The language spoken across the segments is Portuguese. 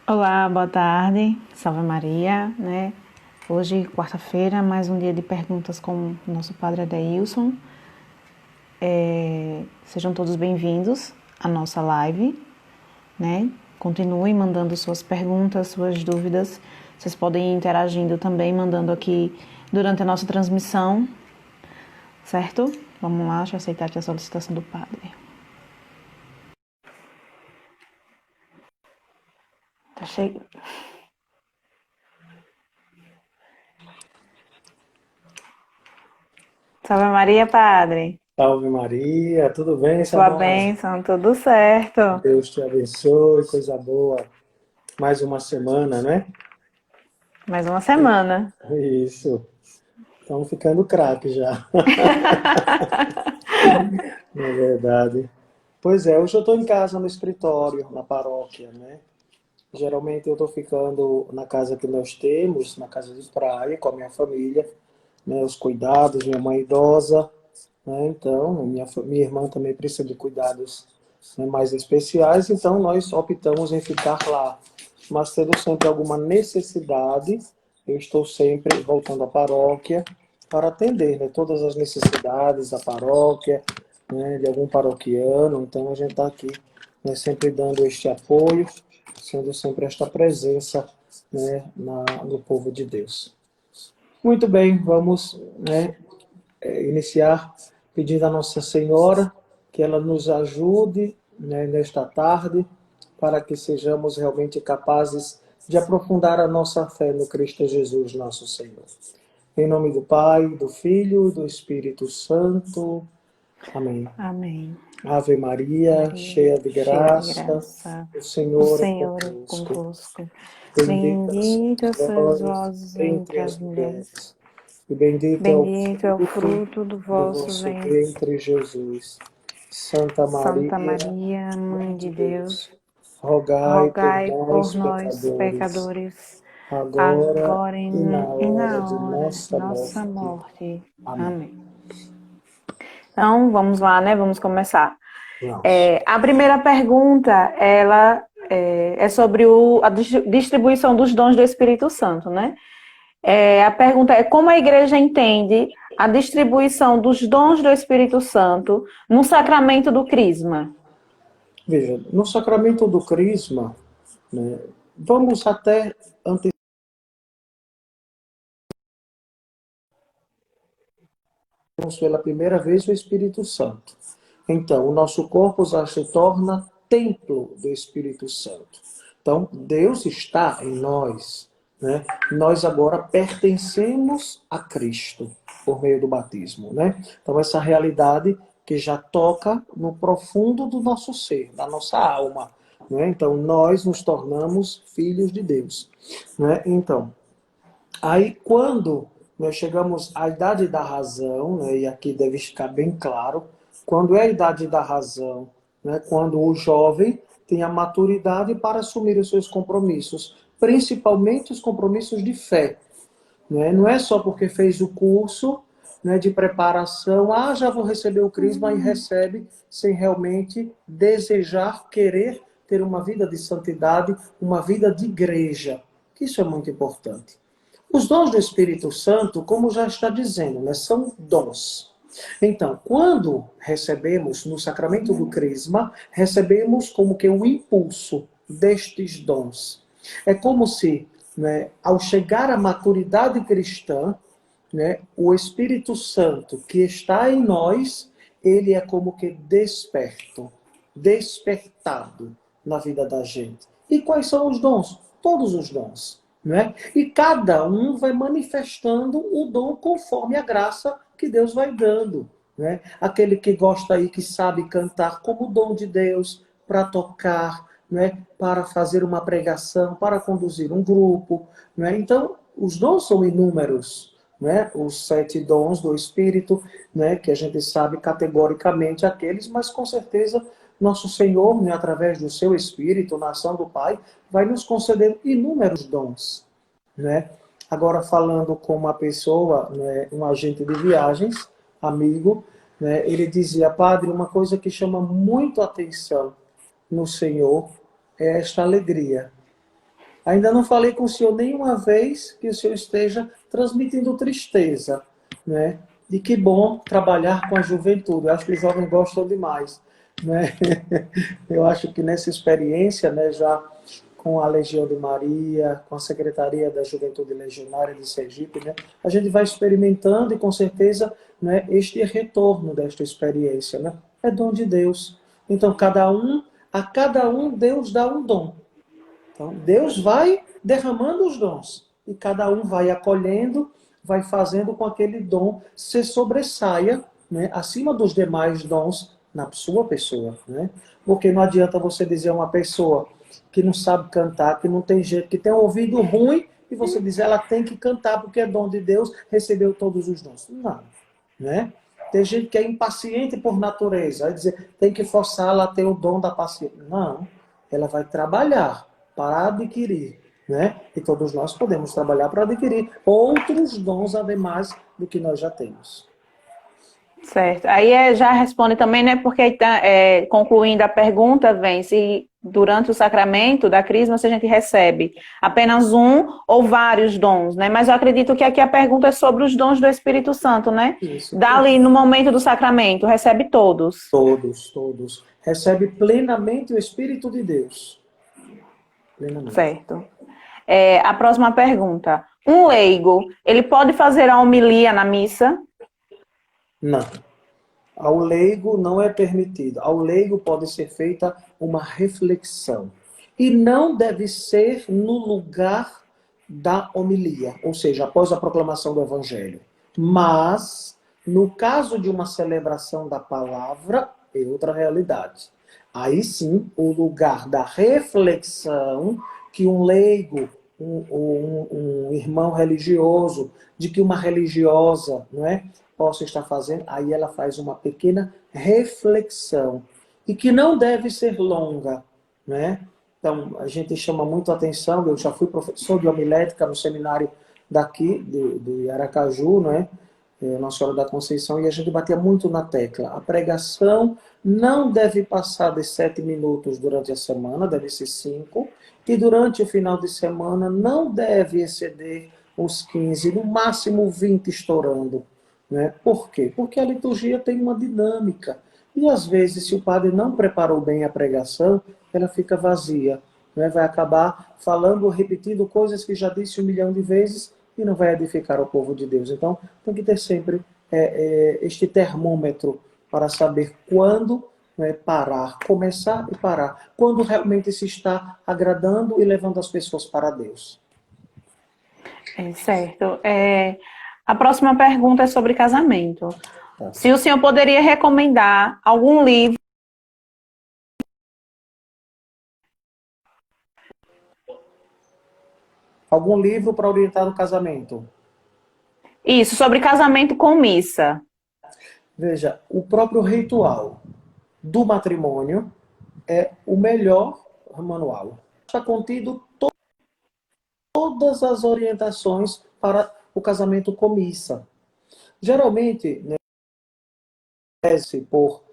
Olá, boa tarde, salve Maria, né? Hoje, quarta-feira, mais um dia de perguntas com o nosso padre Adeilson. Sejam todos bem-vindos à nossa live, né? Continuem mandando suas perguntas, suas dúvidas. Vocês podem ir interagindo também, mandando aqui durante a nossa transmissão, certo? Vamos lá, deixa eu aceitar aqui a solicitação do padre. Tá cheio. Salve Maria, padre. Salve Maria, tudo bem, Sua Isadora? bênção, tudo certo. Deus te abençoe, coisa boa. Mais uma semana, né? Mais uma semana. Isso, estamos ficando craque já, na verdade. Pois é, hoje eu estou em casa, no escritório, na paróquia, né? Geralmente eu estou ficando na casa que nós temos, na casa de praia, com a minha família, né? Os cuidados, minha mãe idosa, né? Então, minha irmã também precisa de cuidados, né, mais especiais, então nós optamos em ficar lá. Mas tendo sempre alguma necessidade, eu estou sempre voltando à paróquia para atender, né, todas as necessidades da paróquia, né, de algum paroquiano. Então a gente está aqui, né, sempre dando este apoio, sendo sempre esta presença, né, no povo de Deus. Muito bem, vamos, né, iniciar pedindo a Nossa Senhora que ela nos ajude, né, nesta tarde, para que sejamos realmente capazes de aprofundar a nossa fé no Cristo Jesus, nosso Senhor. Em nome do Pai, do Filho e do Espírito Santo. Amém. Amém. Ave Maria, Maria, cheia de cheia de graça, graça, o o Senhor é Senhor é convosco. convosco. Bendita Bendita sois sois vós vós entre entre as as mulheres. mulheres, e bendito é o Bendito é o fruto fruto do do vosso vosso ventre. ventre, Jesus. Santa Santa Maria, Maria, Mãe Mãe de de Deus, Deus, rogai por rogai por nós, nós, pecadores, pecadores, agora agora e na e hora na de hora de nossa nossa morte. morte. Amém. Amém. Então, vamos lá, né? Vamos começar. Vamos. A primeira pergunta, ela é sobre a distribuição dos dons do Espírito Santo, né? A pergunta é como a igreja entende a distribuição dos dons do Espírito Santo no sacramento do Crisma? Veja, no sacramento do Crisma, né, vamos até anteciparmos pela primeira vez o Espírito Santo. Então, o nosso corpo já se torna templo do Espírito Santo. Então, Deus está em nós, né? Nós agora pertencemos a Cristo por meio do batismo, né? Então, essa realidade que já toca no profundo do nosso ser, da nossa alma, né? Então, nós nos tornamos filhos de Deus, né? Então, aí quando nós chegamos à idade da razão, né, e aqui deve ficar bem claro, quando é a idade da razão, né, quando o jovem tem a maturidade para assumir os seus compromissos, principalmente os compromissos de fé. Né? Não é só porque fez o curso, né, de preparação, já vou receber o crisma, e recebe sem realmente desejar, querer ter uma vida de santidade, uma vida de igreja. Isso é muito importante. Os dons do Espírito Santo, como já está dizendo, né, são dons. Então, quando recebemos no sacramento do Crisma, recebemos como que o impulso destes dons. É como se, né, ao chegar à maturidade cristã, né, o Espírito Santo que está em nós, ele é como que desperto, despertado na vida da gente. E quais são os dons? Todos os dons. Né? E cada um vai manifestando o dom conforme a graça que Deus vai dando. Né? Aquele que gosta aí, que sabe cantar como dom de Deus, para tocar, né? Para fazer uma pregação, para conduzir um grupo. Né? Então, os dons são inúmeros. Né? Os 7 dons do Espírito, né? Que a gente sabe categoricamente aqueles, mas com certeza nosso Senhor, né? Através do seu Espírito, na ação do Pai, vai nos conceder inúmeros dons. Né? Agora, falando com uma pessoa, né? Um agente de viagens, amigo, né? Ele dizia: padre, uma coisa que chama muito atenção no Senhor é esta alegria. Ainda não falei com o senhor nenhuma vez que o senhor esteja transmitindo tristeza, né? E que bom trabalhar com a juventude. Eu acho que os jovens gostam demais, né? Eu acho que nessa experiência, né, já com a Legião de Maria, com a Secretaria da Juventude Legionária de Sergipe, né, a gente vai experimentando e com certeza, né, este retorno desta experiência, né, é dom de Deus. Então, a cada um Deus dá um dom. Então, Deus vai derramando os dons e cada um vai acolhendo, vai fazendo com que aquele dom se sobressaia, né, acima dos demais dons na sua pessoa, né? Porque não adianta você dizer a uma pessoa que não sabe cantar, que não tem jeito, que tem um ouvido ruim, e você dizer ela tem que cantar porque é dom de Deus, recebeu todos os dons. Não, né? Tem gente que é impaciente por natureza, vai dizer, tem que forçá-la a ter o dom da paciência. Não, ela vai trabalhar para adquirir, né? E todos nós podemos trabalhar para adquirir outros dons, ademais do que nós já temos. Certo. Aí já responde também, né? Porque concluindo a pergunta, vem se durante o sacramento da crisma se a gente recebe apenas um ou vários dons, né? Mas eu acredito que aqui a pergunta é sobre os dons do Espírito Santo, né? Isso. Dali no momento do sacramento, recebe todos. Todos, todos. Recebe plenamente o Espírito de Deus. Plenamente. Certo. A próxima pergunta. Um leigo, ele pode fazer a homilia na missa? Não. Ao leigo não é permitido. Ao leigo pode ser feita uma reflexão. E não deve ser no lugar da homilia, ou seja, após a proclamação do Evangelho. Mas, no caso de uma celebração da palavra, é outra realidade. Aí sim, o lugar da reflexão que um leigo, um irmão religioso, de que uma religiosa, não é? Possa estar fazendo, aí ela faz uma pequena reflexão. E que não deve ser longa, né? Então, a gente chama muito a atenção, eu já fui professor de homilética no seminário daqui, de Aracaju, né? Nossa Senhora da Conceição, e a gente batia muito na tecla. A pregação não deve passar de 7 minutos durante a semana, deve ser 5, e durante o final de semana não deve exceder os 15, no máximo 20 estourando. Né? Por quê? Porque a liturgia tem uma dinâmica. E às vezes, se o padre não preparou bem a pregação, ela fica vazia. Né? Vai acabar falando ou repetindo coisas que já disse 1 milhão de vezes e não vai edificar o povo de Deus. Então, tem que ter sempre este termômetro para saber quando, né, parar, começar e parar. Quando realmente se está agradando e levando as pessoas para Deus. Certo. A próxima pergunta é sobre casamento. Tá. Se o senhor poderia recomendar algum livro. Algum livro para orientar o casamento? Isso, sobre casamento com missa. Veja, o próprio ritual do matrimônio é o melhor manual. Está contido todas as orientações para o casamento com missa. Geralmente, né, por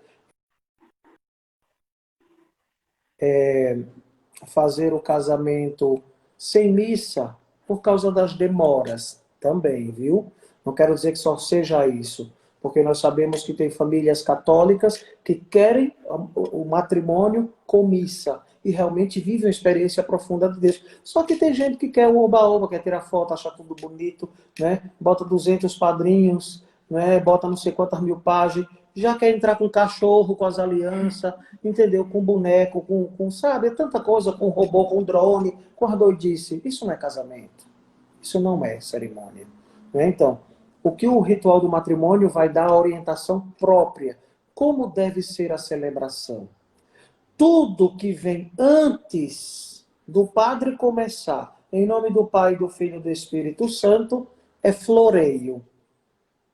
fazer o casamento sem missa por causa das demoras também, viu? Não quero dizer que só seja isso, porque nós sabemos que tem famílias católicas que querem o matrimônio com missa e realmente vivem uma experiência profunda de Deus. Só que tem gente que quer o oba-oba, quer tirar foto, achar tudo bonito, né? Bota 200 padrinhos, né? Bota não sei quantas mil páginas, já quer entrar com cachorro, com as alianças, entendeu? Com boneco, sabe? É tanta coisa, com robô, com drone, com a doidice. Isso não é casamento. Isso não é cerimônia. Né? Então, o que o ritual do matrimônio vai dar a orientação própria. Como deve ser a celebração? Tudo que vem antes do padre começar, em nome do Pai, do Filho e do Espírito Santo, é floreio,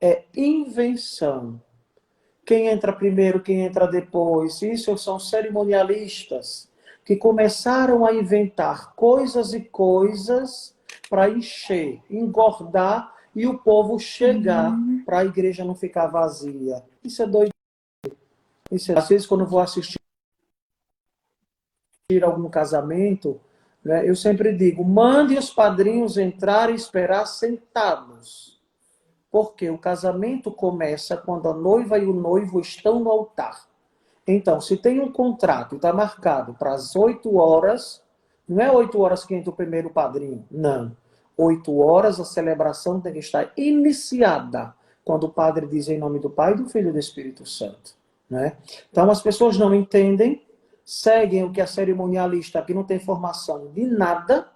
é invenção. Quem entra primeiro, quem entra depois, isso são cerimonialistas que começaram a inventar coisas e coisas para encher, engordar e o povo chegar para a igreja não ficar vazia. Isso é doido. Às vezes, quando eu vou assistir algum casamento, né? Eu sempre digo, mande os padrinhos entrar e esperar sentados. Porque o casamento começa quando a noiva e o noivo estão no altar. Então, se tem um contrato e está marcado para as 8 horas, não é 8 horas que entra o primeiro padrinho, não. 8 horas a celebração tem que estar iniciada, quando o padre diz em nome do Pai, do Filho e do Espírito Santo. Né? Então, as pessoas não entendem, seguem o que a cerimonialista, que não tem formação de nada,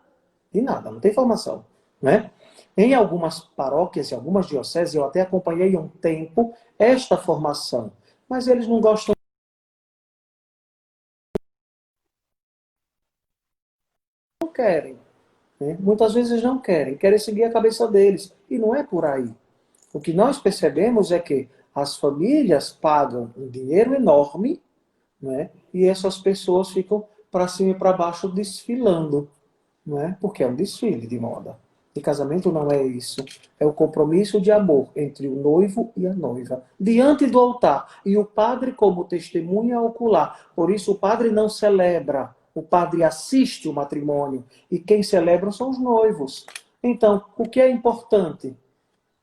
não tem formação. Né? Em algumas paróquias, em algumas dioceses, eu até acompanhei um tempo esta formação, mas eles não gostam. Não querem. Né? Muitas vezes não querem, querem seguir a cabeça deles. E não é por aí. O que nós percebemos é que as famílias pagam um dinheiro enorme, né? E essas pessoas ficam para cima e para baixo desfilando. Não é? Porque é um desfile de moda. E casamento não é isso. É o compromisso de amor entre o noivo e a noiva. Diante do altar. E o padre como testemunha ocular. Por isso o padre não celebra. O padre assiste o matrimônio. E quem celebra são os noivos. Então, o que é importante?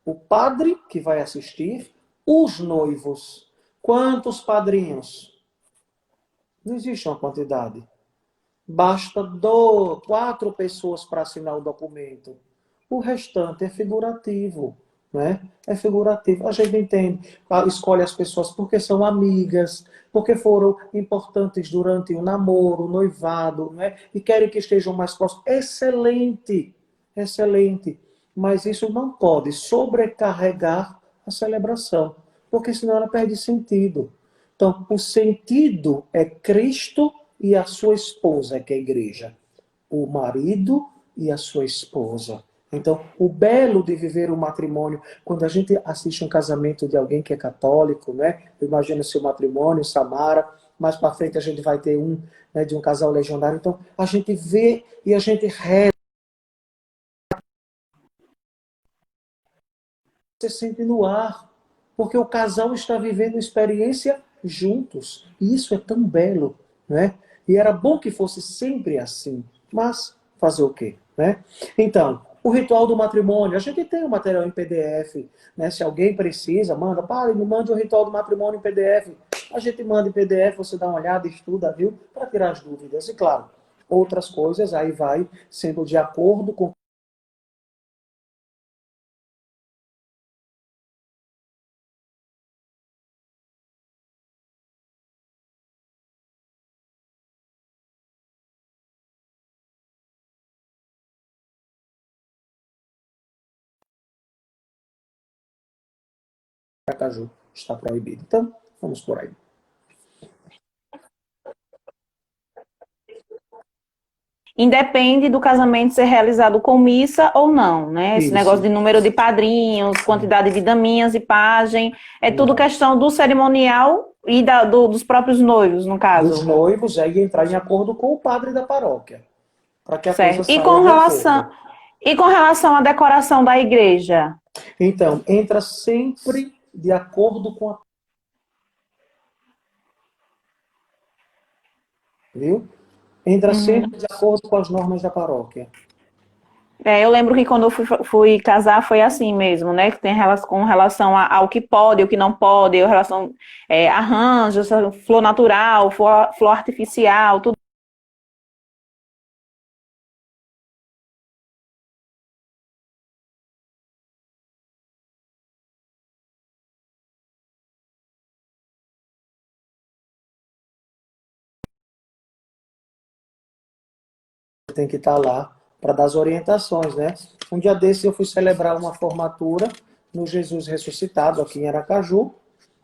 O padre que vai assistir, os noivos. Quantos padrinhos? Não existe uma quantidade. Basta 4 pessoas para assinar o documento. O restante é figurativo. Né? É figurativo. A gente entende, escolhe as pessoas porque são amigas, porque foram importantes durante o namoro, o noivado, né? E querem que estejam mais próximos. Excelente, excelente. Mas isso não pode sobrecarregar a celebração, porque senão ela perde sentido. Então, o sentido é Cristo e a sua esposa, que é a igreja. O marido e a sua esposa. Então, o belo de viver o matrimônio, quando a gente assiste um casamento de alguém que é católico, né? Eu imagino seu matrimônio, Samara, mais para frente a gente vai ter um, né, de um casal legionário. Então, a gente vê e a gente reza, se sente no ar, porque o casal está vivendo experiência juntos. E isso é tão belo, né? E era bom que fosse sempre assim, mas fazer o quê, né? Então, o ritual do matrimônio, a gente tem o material em PDF, né? Se alguém precisa, manda, me mande o ritual do matrimônio em PDF. A gente manda em PDF, você dá uma olhada, estuda, viu? Para tirar as dúvidas. E claro, outras coisas aí vai sendo de acordo com o caju está proibido. Então, vamos por aí. Independe do casamento ser realizado com missa ou não, né? Esse negócio Isso. de número de padrinhos, quantidade de daminhas e pajem, é tudo Exato. questão do cerimonial e dos próprios noivos, no Dos caso. noivos aí entrar em acordo com o padre da paróquia, para que a coisa Certo. saia de acordo. E com relação à decoração da igreja? Então, entra sempre de acordo com a. Viu? Entra Uhum. sempre de acordo com as normas da paróquia. É, eu lembro que quando eu fui casar foi assim mesmo, né? Que tem relação, com relação ao que pode, o que não pode, relação arranjos, flor natural, flor artificial, tudo. Tem que estar lá para dar as orientações, né? Um dia desse eu fui celebrar uma formatura no Jesus Ressuscitado, aqui em Aracaju.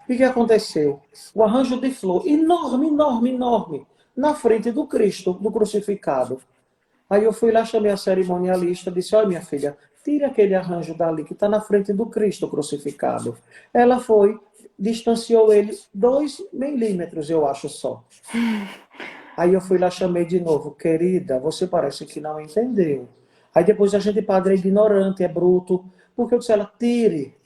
E o que aconteceu? O arranjo de flor, enorme, enorme, enorme, na frente do Cristo, do crucificado. Aí eu fui lá, chamei a cerimonialista, disse, olha minha filha, tira aquele arranjo dali que está na frente do Cristo crucificado. Ela foi, distanciou ele 2 milímetros, eu acho só. Aí eu fui lá, chamei de novo, querida, você parece que não entendeu. Aí depois a gente, padre, é ignorante, é bruto, porque eu disse, ela, tire.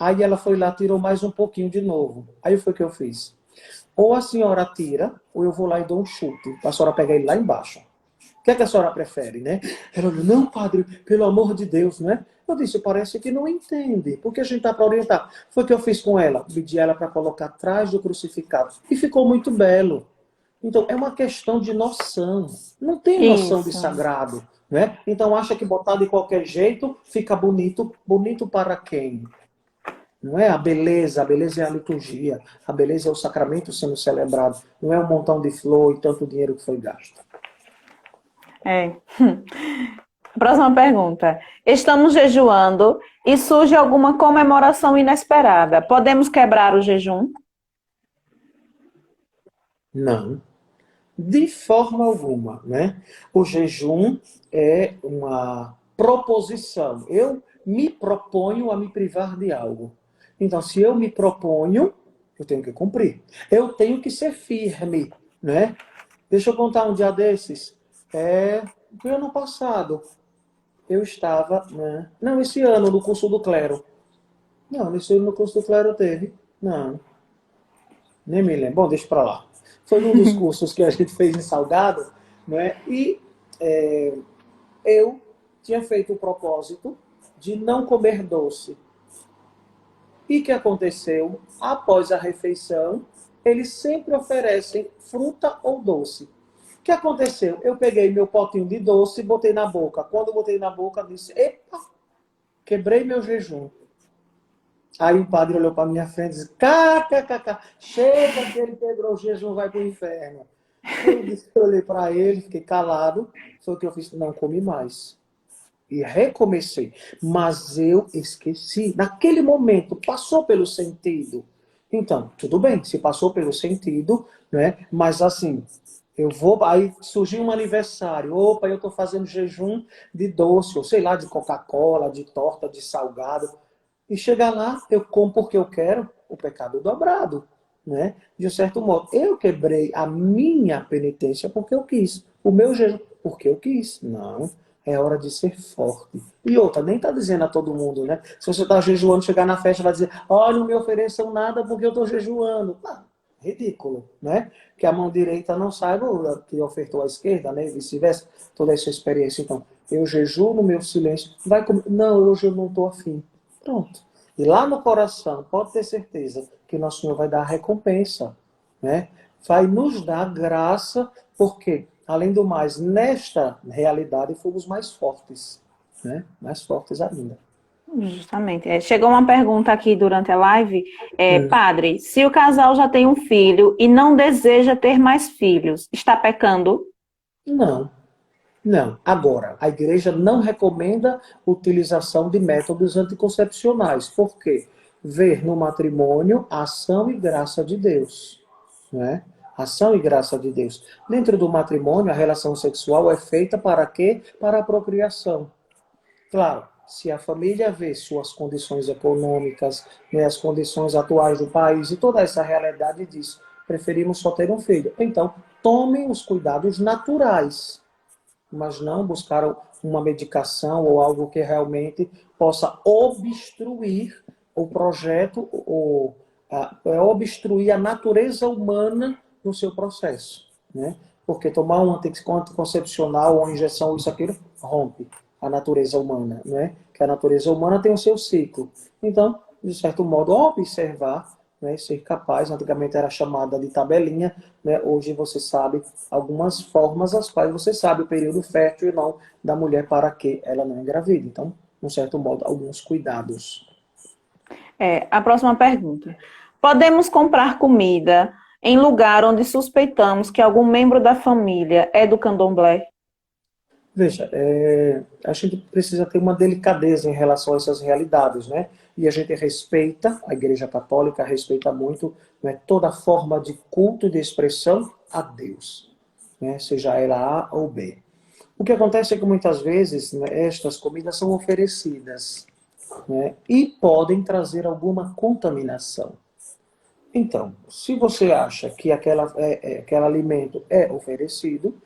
Aí ela foi lá, tirou mais um pouquinho de novo. Aí foi o que eu fiz. Ou a senhora tira, ou eu vou lá e dou um chute, para a senhora pegar ele lá embaixo. que é que a senhora prefere, né? Ela falou, não, padre, pelo amor de Deus, né? Eu disse, parece que não entende, porque a gente está para orientar. Foi o que eu fiz com ela, pedi ela para colocar atrás do crucificado. E ficou muito belo. Então, é uma questão de noção. Não tem noção de Isso. sagrado, né? Então, acha que botar de qualquer jeito fica bonito. Bonito para quem? Não é a beleza é a liturgia. A beleza é o sacramento sendo celebrado. Não é um montão de flor e tanto dinheiro que foi gasto. É. Próxima pergunta. Estamos jejuando e surge alguma comemoração inesperada. Podemos quebrar o jejum? Não. De forma alguma, né? O jejum é uma proposição. Eu me proponho a me privar de algo. Então, se eu me proponho, eu tenho que cumprir. Eu tenho que ser firme, né? Deixa eu contar um dia desses. Foi ano passado. Eu estava, né? Não, esse ano, no curso do clero. Não, esse ano no curso do clero teve. Não, nem me lembro. Bom, deixa pra lá. Foi num dos cursos que a gente fez em Salgado, né? E eu tinha feito o propósito de não comer doce. E o que aconteceu? Após a refeição, eles sempre oferecem fruta ou doce. O que aconteceu? Eu peguei meu potinho de doce e botei na boca. Quando eu botei na boca, eu disse, epa, quebrei meu jejum. Aí o padre olhou para minha frente e disse, kkkk, chega que ele quebrou o jejum, vai para o inferno. Eu olhei para ele, fiquei calado, foi o que eu fiz, não comi mais. E recomecei. Mas eu esqueci. Naquele momento, passou pelo sentido. Então, tudo bem, se passou pelo sentido, né? Mas assim, eu vou. Aí surgiu um aniversário. Opa, eu estou fazendo jejum de doce, ou sei lá, de Coca-Cola, de torta, de salgado. E chegar lá, eu como porque eu quero, o pecado dobrado. Né? De um certo modo, eu quebrei a minha penitência porque eu quis. O meu jejum, porque eu quis. Não. É hora de ser forte. E outra, nem está dizendo a todo mundo, né? Se você está jejuando, chegar na festa, vai dizer, olha, não me ofereçam nada porque eu estou jejuando. Ah, ridículo, né? Que a mão direita não saiba que ofertou a esquerda, né? E vice-versa. Toda essa experiência. Então, eu jejuo no meu silêncio. Vai comer. Não, hoje eu não estou afim. Pronto. E lá no coração, pode ter certeza que Nosso Senhor vai dar a recompensa, né? Vai nos dar graça, porque, além do mais, nesta realidade fomos mais fortes, né? Mais fortes ainda. Justamente. Chegou uma pergunta aqui durante a live. Hum. Padre, se o casal já tem um filho e não deseja ter mais filhos, está pecando? Não, não. Agora, a igreja não recomenda a utilização de métodos anticoncepcionais. Por quê? Ver no matrimônio a ação e graça de Deus, né? Ação e graça de Deus. Dentro do matrimônio, a relação sexual é feita para quê? Para a procriação. Claro, se a família vê suas condições econômicas, né, as condições atuais do país e toda essa realidade diz, preferimos só ter um filho. Então, tomem os cuidados naturais, mas não buscar uma medicação ou algo que realmente possa obstruir o projeto ou obstruir a natureza humana no seu processo, né? Porque tomar um anticoncepcional ou uma injeção, isso aquilo, rompe a natureza humana, né? Que a natureza humana tem o seu ciclo. Então, de certo modo, observar, né, ser capaz, antigamente era chamada de tabelinha, né, hoje você sabe algumas formas as quais você sabe o período fértil e não da mulher para que ela não engravide. Então, de um certo modo, alguns cuidados. A próxima pergunta. Podemos comprar comida em lugar onde suspeitamos que algum membro da família é do candomblé? Veja, a gente precisa ter uma delicadeza em relação a essas realidades, né? E a gente respeita, a Igreja Católica respeita muito, né, toda forma de culto e de expressão a Deus, né? Seja ela A ou B. O que acontece é que muitas vezes, né, estas comidas são oferecidas, né, e podem trazer alguma contaminação. Então, se você acha que aquele alimento é oferecido,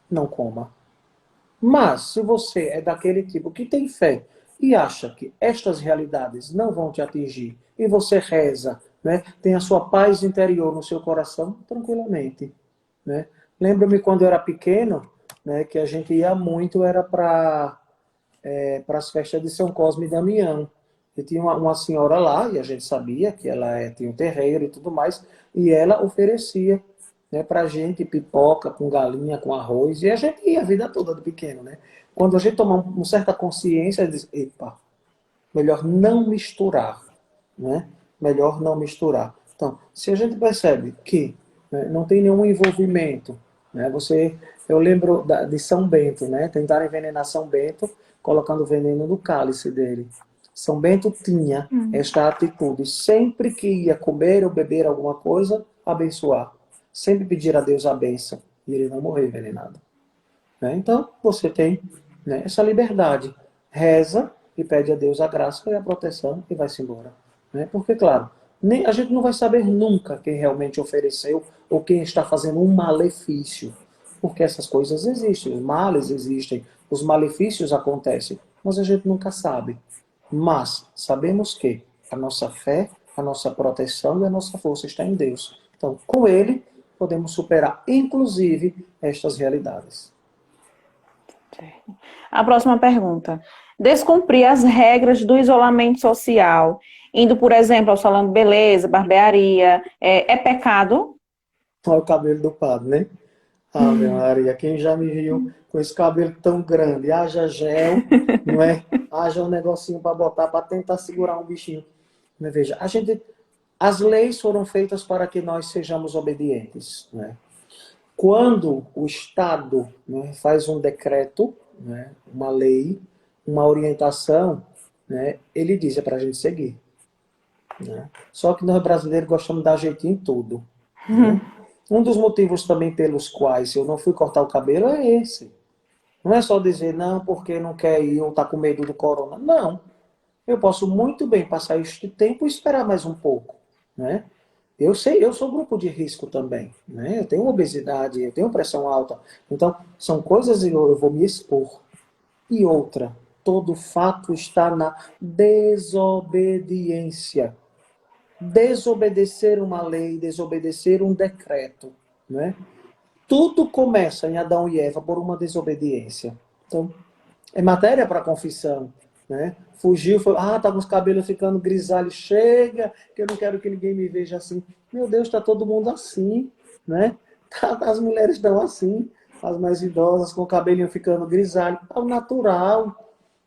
não coma. Mas, se você é daquele tipo que tem fé e acha que estas realidades não vão te atingir, e você reza, né, tem a sua paz interior no seu coração, tranquilamente. Né? Lembro-me quando eu era pequeno, né, que a gente ia muito, era para as festas de São Cosme e Damião. E tinha uma senhora lá, e a gente sabia que ela tinha um terreiro e tudo mais, e ela oferecia, né, para a gente pipoca com galinha, com arroz, e a gente ia a vida toda do pequeno, né? Quando a gente toma uma certa consciência, diz, epa, melhor não misturar, né? Melhor não misturar. Então, se a gente percebe que, né, não tem nenhum envolvimento, né? Eu lembro de São Bento, né? Tentaram envenenar São Bento, colocando veneno no cálice dele. São Bento tinha esta atitude, sempre que ia comer ou beber alguma coisa, abençoar. Sempre pedir a Deus a bênção, e ele não morreu envenenado. Né? Então, você tem, né, essa liberdade. Reza e pede a Deus a graça e a proteção e vai-se embora. Né? Porque, claro, a gente não vai saber nunca quem realmente ofereceu ou quem está fazendo um malefício. Porque essas coisas existem, os males existem, os malefícios acontecem, mas a gente nunca sabe. Mas sabemos que a nossa fé, a nossa proteção e a nossa força está em Deus. Então, com Ele, podemos superar, inclusive, estas realidades. A próxima pergunta. Descumprir as regras do isolamento social, indo, por exemplo, ao salão de beleza, barbearia, é pecado? Olha o cabelo do padre, né? Ave Maria, quem já me viu com esse cabelo tão grande? Haja gel, não é? Haja um negocinho para botar, para tentar segurar um bichinho. Mas veja, as leis foram feitas para que nós sejamos obedientes, né? Quando o Estado, né, faz um decreto, né, uma lei, uma orientação, né, ele diz para a gente seguir. Né? Só que nós brasileiros gostamos de dar jeitinho em tudo. Né? Um dos motivos também pelos quais eu não fui cortar o cabelo é esse. Não é só dizer não porque não quer ir ou está com medo do corona. Não. Eu posso muito bem passar este tempo e esperar mais um pouco. Né? Eu sei, eu sou grupo de risco também. Né? Eu tenho obesidade, eu tenho pressão alta. Então, são coisas que eu vou me expor. E outra, todo fato está na desobediência. Desobedecer uma lei, desobedecer um decreto. Né? Tudo começa em Adão e Eva por uma desobediência. Então, é matéria para confissão. Né? Fugiu, foi, tá com os cabelos ficando grisalhos, chega, que eu não quero que ninguém me veja assim. Meu Deus, está todo mundo assim. Né? As mulheres estão assim, as mais idosas com o cabelinho ficando grisalho. É o natural.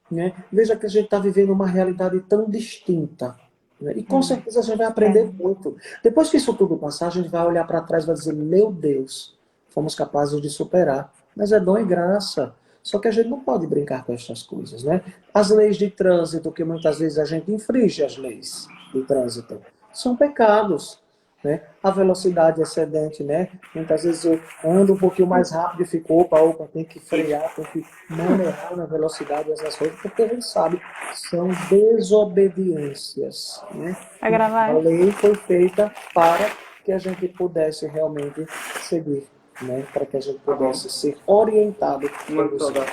Né? Veja que a gente está vivendo uma realidade tão distinta. Né? E com certeza a gente vai aprender muito. Depois que isso tudo passar, a gente vai olhar para trás e vai dizer, meu Deus, fomos capazes de superar. Mas é dom e graça. Só que a gente não pode brincar com essas coisas. Né? As leis de trânsito, que muitas vezes a gente infringe as leis de trânsito, são pecados. Né? A velocidade excedente, né? Muitas vezes eu ando um pouquinho mais rápido e fico, opa, tem que frear, tem que maneirar na velocidade essas coisas, porque a gente sabe que são desobediências. Né? Vai gravar? A lei foi feita para que a gente pudesse realmente seguir, né? Para que a gente pudesse ser orientado pelo Senhor.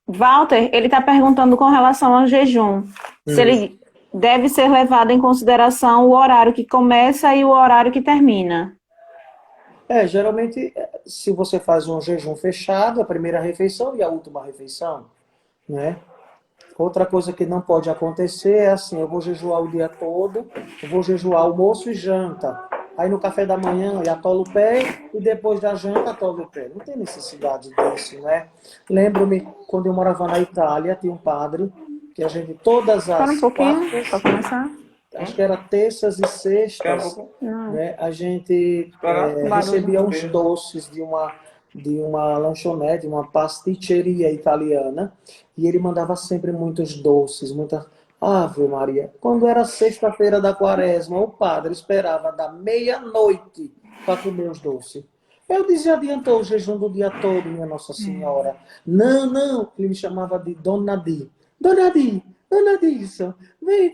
Walter, ele está perguntando com relação ao jejum. Se ele deve ser levado em consideração o horário que começa e o horário que termina. Geralmente, se você faz um jejum fechado, a primeira refeição e a última refeição, né? Outra coisa que não pode acontecer é assim, eu vou jejuar o dia todo, eu vou jejuar almoço e janta. Aí no café da manhã eu atolo o pé e depois da janta atolo o pé. Não tem necessidade disso, né? Lembro-me, quando eu morava na Itália, tinha um padre que a gente todas as Fala um pouquinho, quartas, para começar. acho que era terças e sextas, né, a gente recebia uns doces de uma lanchonete, de uma pasticceria italiana, e ele mandava sempre muitos doces, muita Ave Maria. Quando era sexta-feira da quaresma, o padre esperava da meia-noite para comer os doces. Eu dizia, adiantou o jejum do dia todo, minha Nossa Senhora. Não, ele me chamava de Dona Di. Dona Di, Dona Dilson, vem,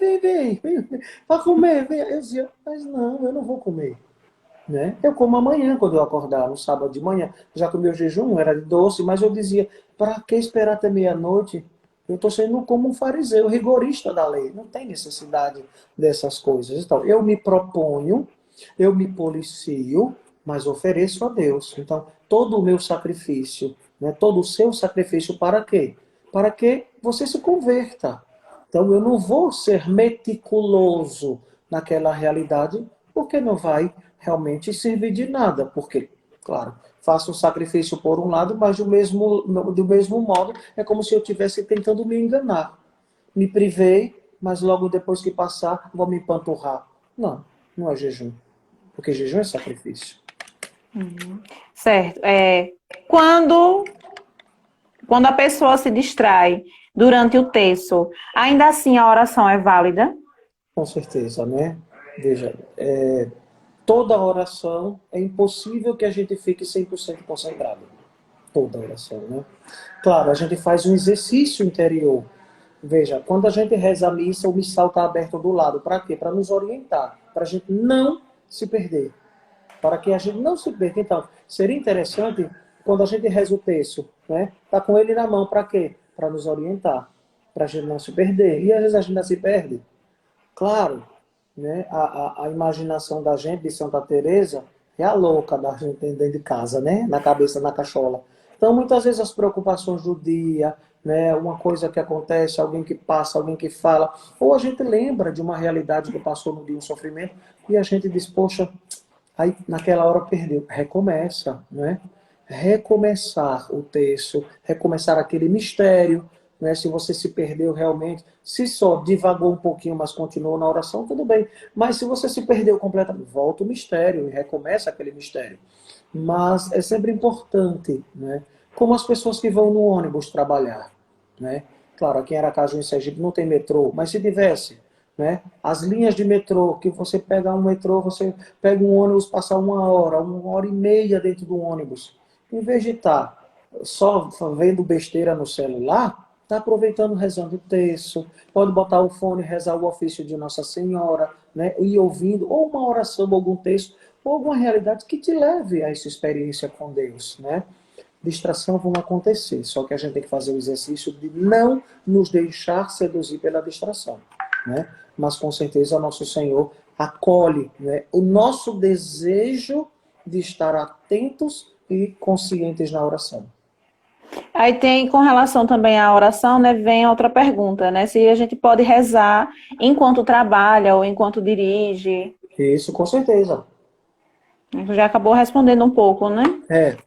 para comer, vem. Eu dizia, mas não, eu não vou comer. Né? Eu como amanhã, quando eu acordar, no sábado de manhã, já que o meu jejum era de doce, mas eu dizia, para que esperar até meia-noite? Eu estou sendo como um fariseu, rigorista da lei. Não tem necessidade dessas coisas. Então, eu me proponho, eu me policio, mas ofereço a Deus. Então, todo o meu sacrifício, né, todo o seu sacrifício para quê? Para que você se converta. Então, eu não vou ser meticuloso naquela realidade, porque não vai realmente servir de nada. Porque, claro, faço um sacrifício por um lado, mas do mesmo modo é como se eu estivesse tentando me enganar. Me privei, mas logo depois que passar, vou me empanturrar. Não, não é jejum. Porque jejum é sacrifício. Certo. Quando a pessoa se distrai durante o texto, ainda assim a oração é válida? Com certeza, né? Veja, toda oração é impossível que a gente fique 100% concentrado. Toda oração, né? Claro, a gente faz um exercício interior. Veja, quando a gente reza a missa, o missal está aberto do lado. Para quê? Para nos orientar. Para a gente não se perder. Para que a gente não se perca. Então, seria interessante, quando a gente reza o texto, né? Tá com ele na mão, para quê? Para nos orientar, para a gente não se perder. E às vezes a gente ainda se perde. Claro, né? A imaginação da gente, de Santa Teresa, é a louca da gente dentro de casa, né? Na cabeça, na cachola. Então, muitas vezes as preocupações do dia, né? Uma coisa que acontece, alguém que passa, alguém que fala, ou a gente lembra de uma realidade que passou no dia, um sofrimento, e a gente diz, poxa, aí naquela hora perdeu. Recomeça, né? Recomeçar o texto, recomeçar aquele mistério, né? Se você se perdeu realmente, se só divagou um pouquinho, mas continuou na oração, tudo bem. Mas se você se perdeu completamente, volta o mistério e recomeça aquele mistério. Mas é sempre importante, né? Como as pessoas que vão no ônibus trabalhar, né? Claro, aqui em Aracaju, em Sergipe, não tem metrô, mas se tivesse, né? As linhas de metrô, que você pega um metrô, você pega um ônibus, passa 1 hora e meia dentro do ônibus. Em vez de estar só vendo besteira no celular, está aproveitando rezando o texto, pode botar o fone e rezar o ofício de Nossa Senhora, né? E ouvindo, ou uma oração, ou algum texto, ou alguma realidade que te leve a essa experiência com Deus, né? Distração vão acontecer, só que a gente tem que fazer o exercício de não nos deixar seduzir pela distração, né? Mas com certeza nosso Senhor acolhe, né, o nosso desejo de estar atentos e conscientes na oração. Aí tem, com relação também à oração, né, vem outra pergunta, né? Se a gente pode rezar enquanto trabalha ou enquanto dirige. Isso, com certeza. Já acabou respondendo um pouco, né? É.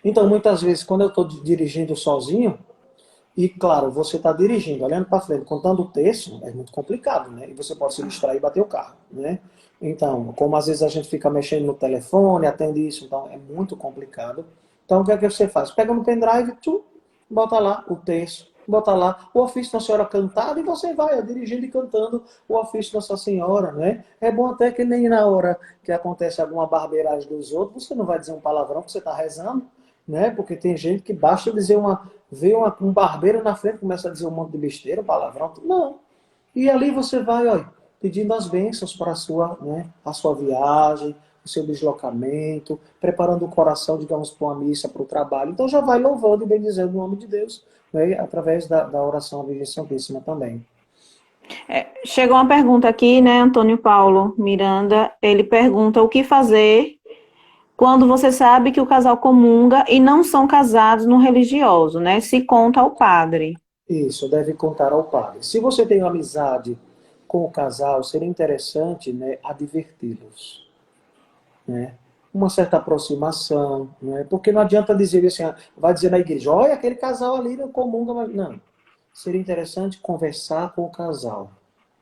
Então, muitas vezes, quando eu estou dirigindo sozinho, e claro, você está dirigindo, olhando para frente, contando o texto, é muito complicado, né? E você pode se distrair e bater o carro, né? Então, como às vezes a gente fica mexendo no telefone, atende isso, então é muito complicado. Então, o que é que você faz? Pega no pendrive, bota lá o texto, bota lá o ofício da Senhora cantado e você vai dirigindo e cantando o ofício da Nossa Senhora, né? É bom até que nem na hora que acontece alguma barbeiragem dos outros, você não vai dizer um palavrão que você está rezando, né? Porque tem gente que basta dizer um barbeiro na frente, começa a dizer um monte de besteira, um palavrão. Não. E ali você vai, ó, pedindo as bênçãos para a sua viagem, o seu deslocamento, preparando o coração, digamos, para uma missa, para o trabalho. Então já vai louvando e bendizendo o nome de Deus, né? Através da oração à Virgem Santíssima também. Chegou uma pergunta aqui, né, Antônio Paulo Miranda? Ele pergunta o que fazer quando você sabe que o casal comunga e não são casados no religioso, né? Se conta ao padre. Isso, deve contar ao padre. Se você tem uma amizade com o casal, seria interessante, né, adverti-los, né? Uma certa aproximação, né? Porque não adianta dizer assim, vai dizer na igreja, olha, aquele casal ali não comunga, mas não. Seria interessante conversar com o casal,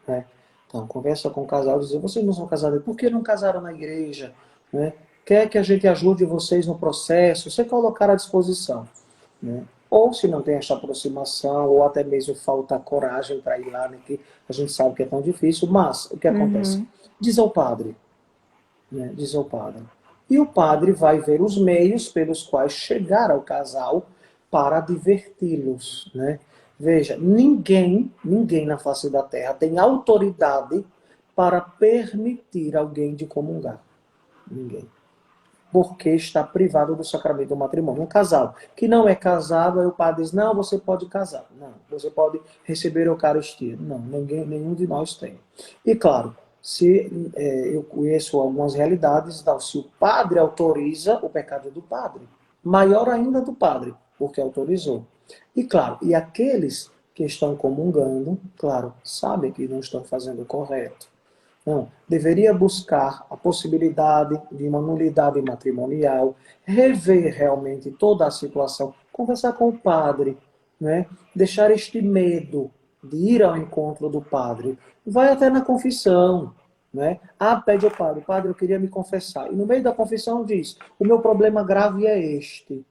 né? Então, conversa com o casal, dizer, vocês não são casados, por que não casaram na igreja, né? Quer que a gente ajude vocês no processo? Você colocar à disposição, né? Ou se não tem essa aproximação, ou até mesmo falta coragem para ir lá, né? Que a gente sabe que é tão difícil, mas o que acontece? Uhum. Diz ao padre, né? Diz ao padre. E o padre vai ver os meios pelos quais chegar ao casal para diverti-los, né? Veja, ninguém na face da terra tem autoridade para permitir alguém de comungar. Ninguém. Porque está privado do sacramento do matrimônio. Um casal que não é casado, aí o padre diz, não, você pode casar. Não, você pode receber a Eucaristia. Não, nenhum de nós tem. E claro, Se eu conheço algumas realidades, então, se o padre autoriza, o pecado é do padre. Maior ainda do padre, porque autorizou. E claro, e aqueles que estão comungando, claro, sabem que não estão fazendo o correto. Não, deveria buscar a possibilidade de uma nulidade matrimonial, rever realmente toda a situação, conversar com o padre, né? Deixar este medo de ir ao encontro do padre. Vai até na confissão, né? Ah, pede ao padre, padre, eu queria me confessar. E no meio da confissão diz, o meu problema grave é este.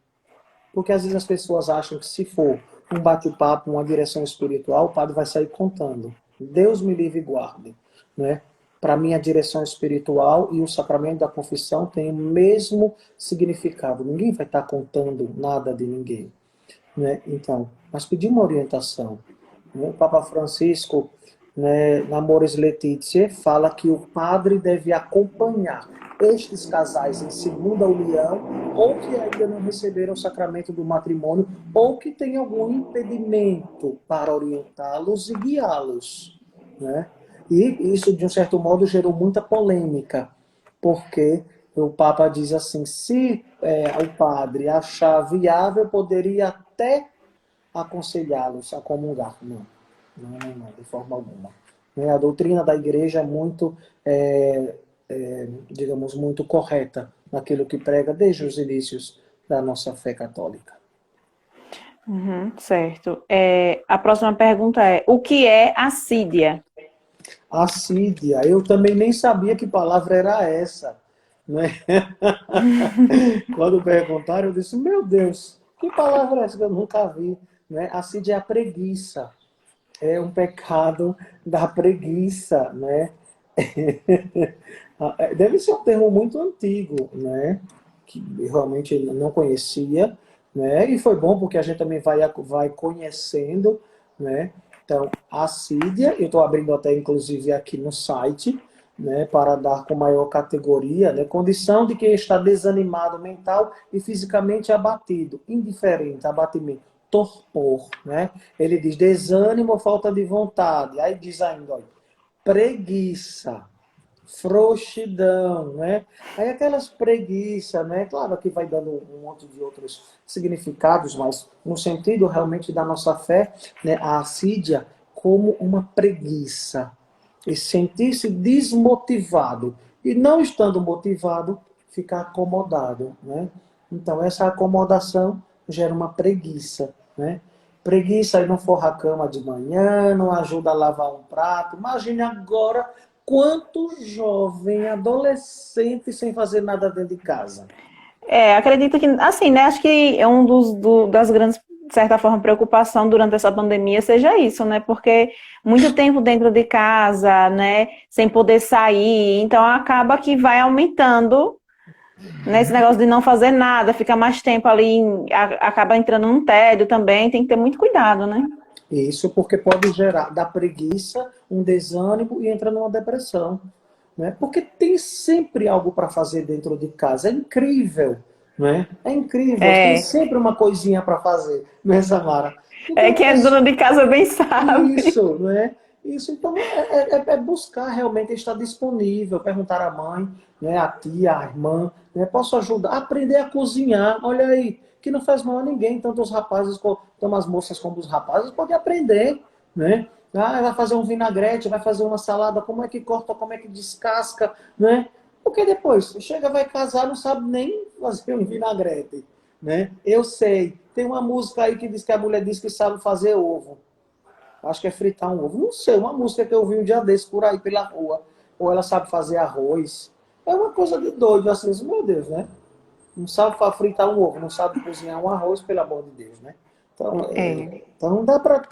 Porque às vezes as pessoas acham que se for um bate-papo, uma direção espiritual, o padre vai sair contando. Deus me livre e guarde, né? Para mim, a direção espiritual e o sacramento da confissão têm o mesmo significado. Ninguém vai estar contando nada de ninguém, né? Então, mas pedir uma orientação, né? O Papa Francisco, né, na Amoris Laetitia, fala que o padre deve acompanhar estes casais em segunda união, ou que ainda não receberam o sacramento do matrimônio, ou que tem algum impedimento para orientá-los e guiá-los, né? E isso, de um certo modo, gerou muita polêmica, porque o Papa diz assim, se o padre achar viável, poderia até aconselhá-los a comungar. Não, não, de forma alguma. A doutrina da igreja é muito, digamos, muito correta naquilo que prega desde os inícios da nossa fé católica. Certo. A próxima pergunta é: o que é assídia? Assídia, eu também nem sabia que palavra era essa, né? Quando perguntaram, eu disse, meu Deus, que palavra é essa que eu nunca vi? Né? Assídia é a preguiça, é um pecado da preguiça, né? Deve ser um termo muito antigo, né? Que realmente não conhecia, né? E foi bom porque a gente também vai conhecendo, né? Então, assídia, eu estou abrindo até inclusive aqui no site, né? Para dar com maior categoria, né? Condição de quem está desanimado mental e fisicamente abatido, indiferente, abatimento, torpor, né? Ele diz desânimo, falta de vontade. Aí diz ainda, olha, preguiça, frouxidão, né? Aí aquelas preguiças, né? Claro que vai dando um monte de outros significados, mas no sentido realmente da nossa fé, né? A assídia como uma preguiça. E sentir-se desmotivado. E não estando motivado, ficar acomodado, né? Então essa acomodação gera uma preguiça, né? Preguiça e não forra a cama de manhã, não ajuda a lavar um prato. Imagine agora quanto jovem, adolescente, sem fazer nada dentro de casa. Acredito que, assim, né? Acho que é das grandes, de certa forma, preocupação durante essa pandemia seja isso, né? Porque muito tempo dentro de casa, né? Sem poder sair, então acaba que vai aumentando, né, esse negócio de não fazer nada, fica mais tempo ali, acaba entrando num tédio também, tem que ter muito cuidado, né? Isso porque pode gerar da preguiça, um desânimo e entra numa depressão. Né? Porque tem sempre algo para fazer dentro de casa. É incrível. Né? É incrível. Tem É, sempre uma coisinha para fazer, né, Samara? Então, quem é dona de casa bem sabe. isso, né? Isso, então, é buscar realmente estar disponível, perguntar à mãe, né, à tia, à irmã, né, posso ajudar? Aprender a cozinhar, olha aí, que não faz mal a ninguém, tanto os rapazes, tanto as moças como os rapazes podem aprender, né? Ah, vai fazer um vinagrete, vai fazer uma salada, como é que corta, como é que descasca, né? Porque depois, chega, vai casar, não sabe nem fazer um vinagrete, né? Eu sei, tem uma música aí que diz que a mulher diz que sabe fazer ovo. Acho que é fritar um ovo. Não sei, uma música que eu vi um dia desse por aí pela rua. Ou ela sabe fazer arroz. É uma coisa de doido, assim, meu Deus, né? Não sabe fritar um ovo, não sabe cozinhar um arroz, pelo amor de Deus, né? Então, É. então não dá para.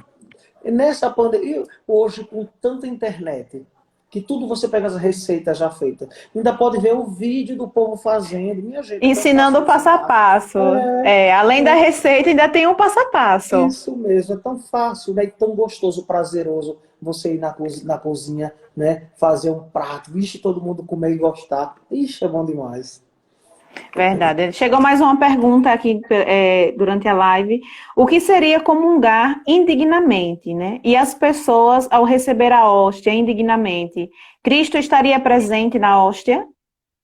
Nessa pandemia, hoje, com tanta internet, que tudo você pega as receitas já feitas. Ainda pode ver o vídeo do povo fazendo. Minha gente, é tão Ensinando fácil o passo a ensinar. passo. Além da É, receita, ainda tem um passo a passo. isso mesmo, é tão fácil, né? E tão gostoso, prazeroso você ir na cozinha, né? Fazer um prato, vixe, todo mundo comer e gostar. Ixi, é bom demais. Verdade. Chegou mais uma pergunta aqui durante a live. O que seria comungar indignamente, né? E as pessoas, ao receber a hóstia indignamente, Cristo estaria presente na hóstia?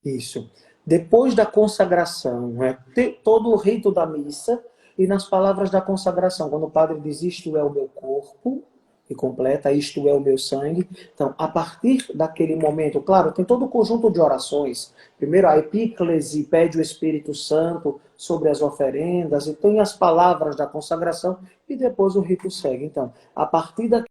Isso. Depois da consagração, né, todo o rito da missa e nas palavras da consagração, quando o padre diz isto é o meu corpo, e completa, isto é o meu sangue. Então, a partir daquele momento, claro, tem todo o conjunto de orações. Primeiro, a epíclese pede o Espírito Santo sobre as oferendas, e tem as palavras da consagração, e depois o rito segue. Então, a partir da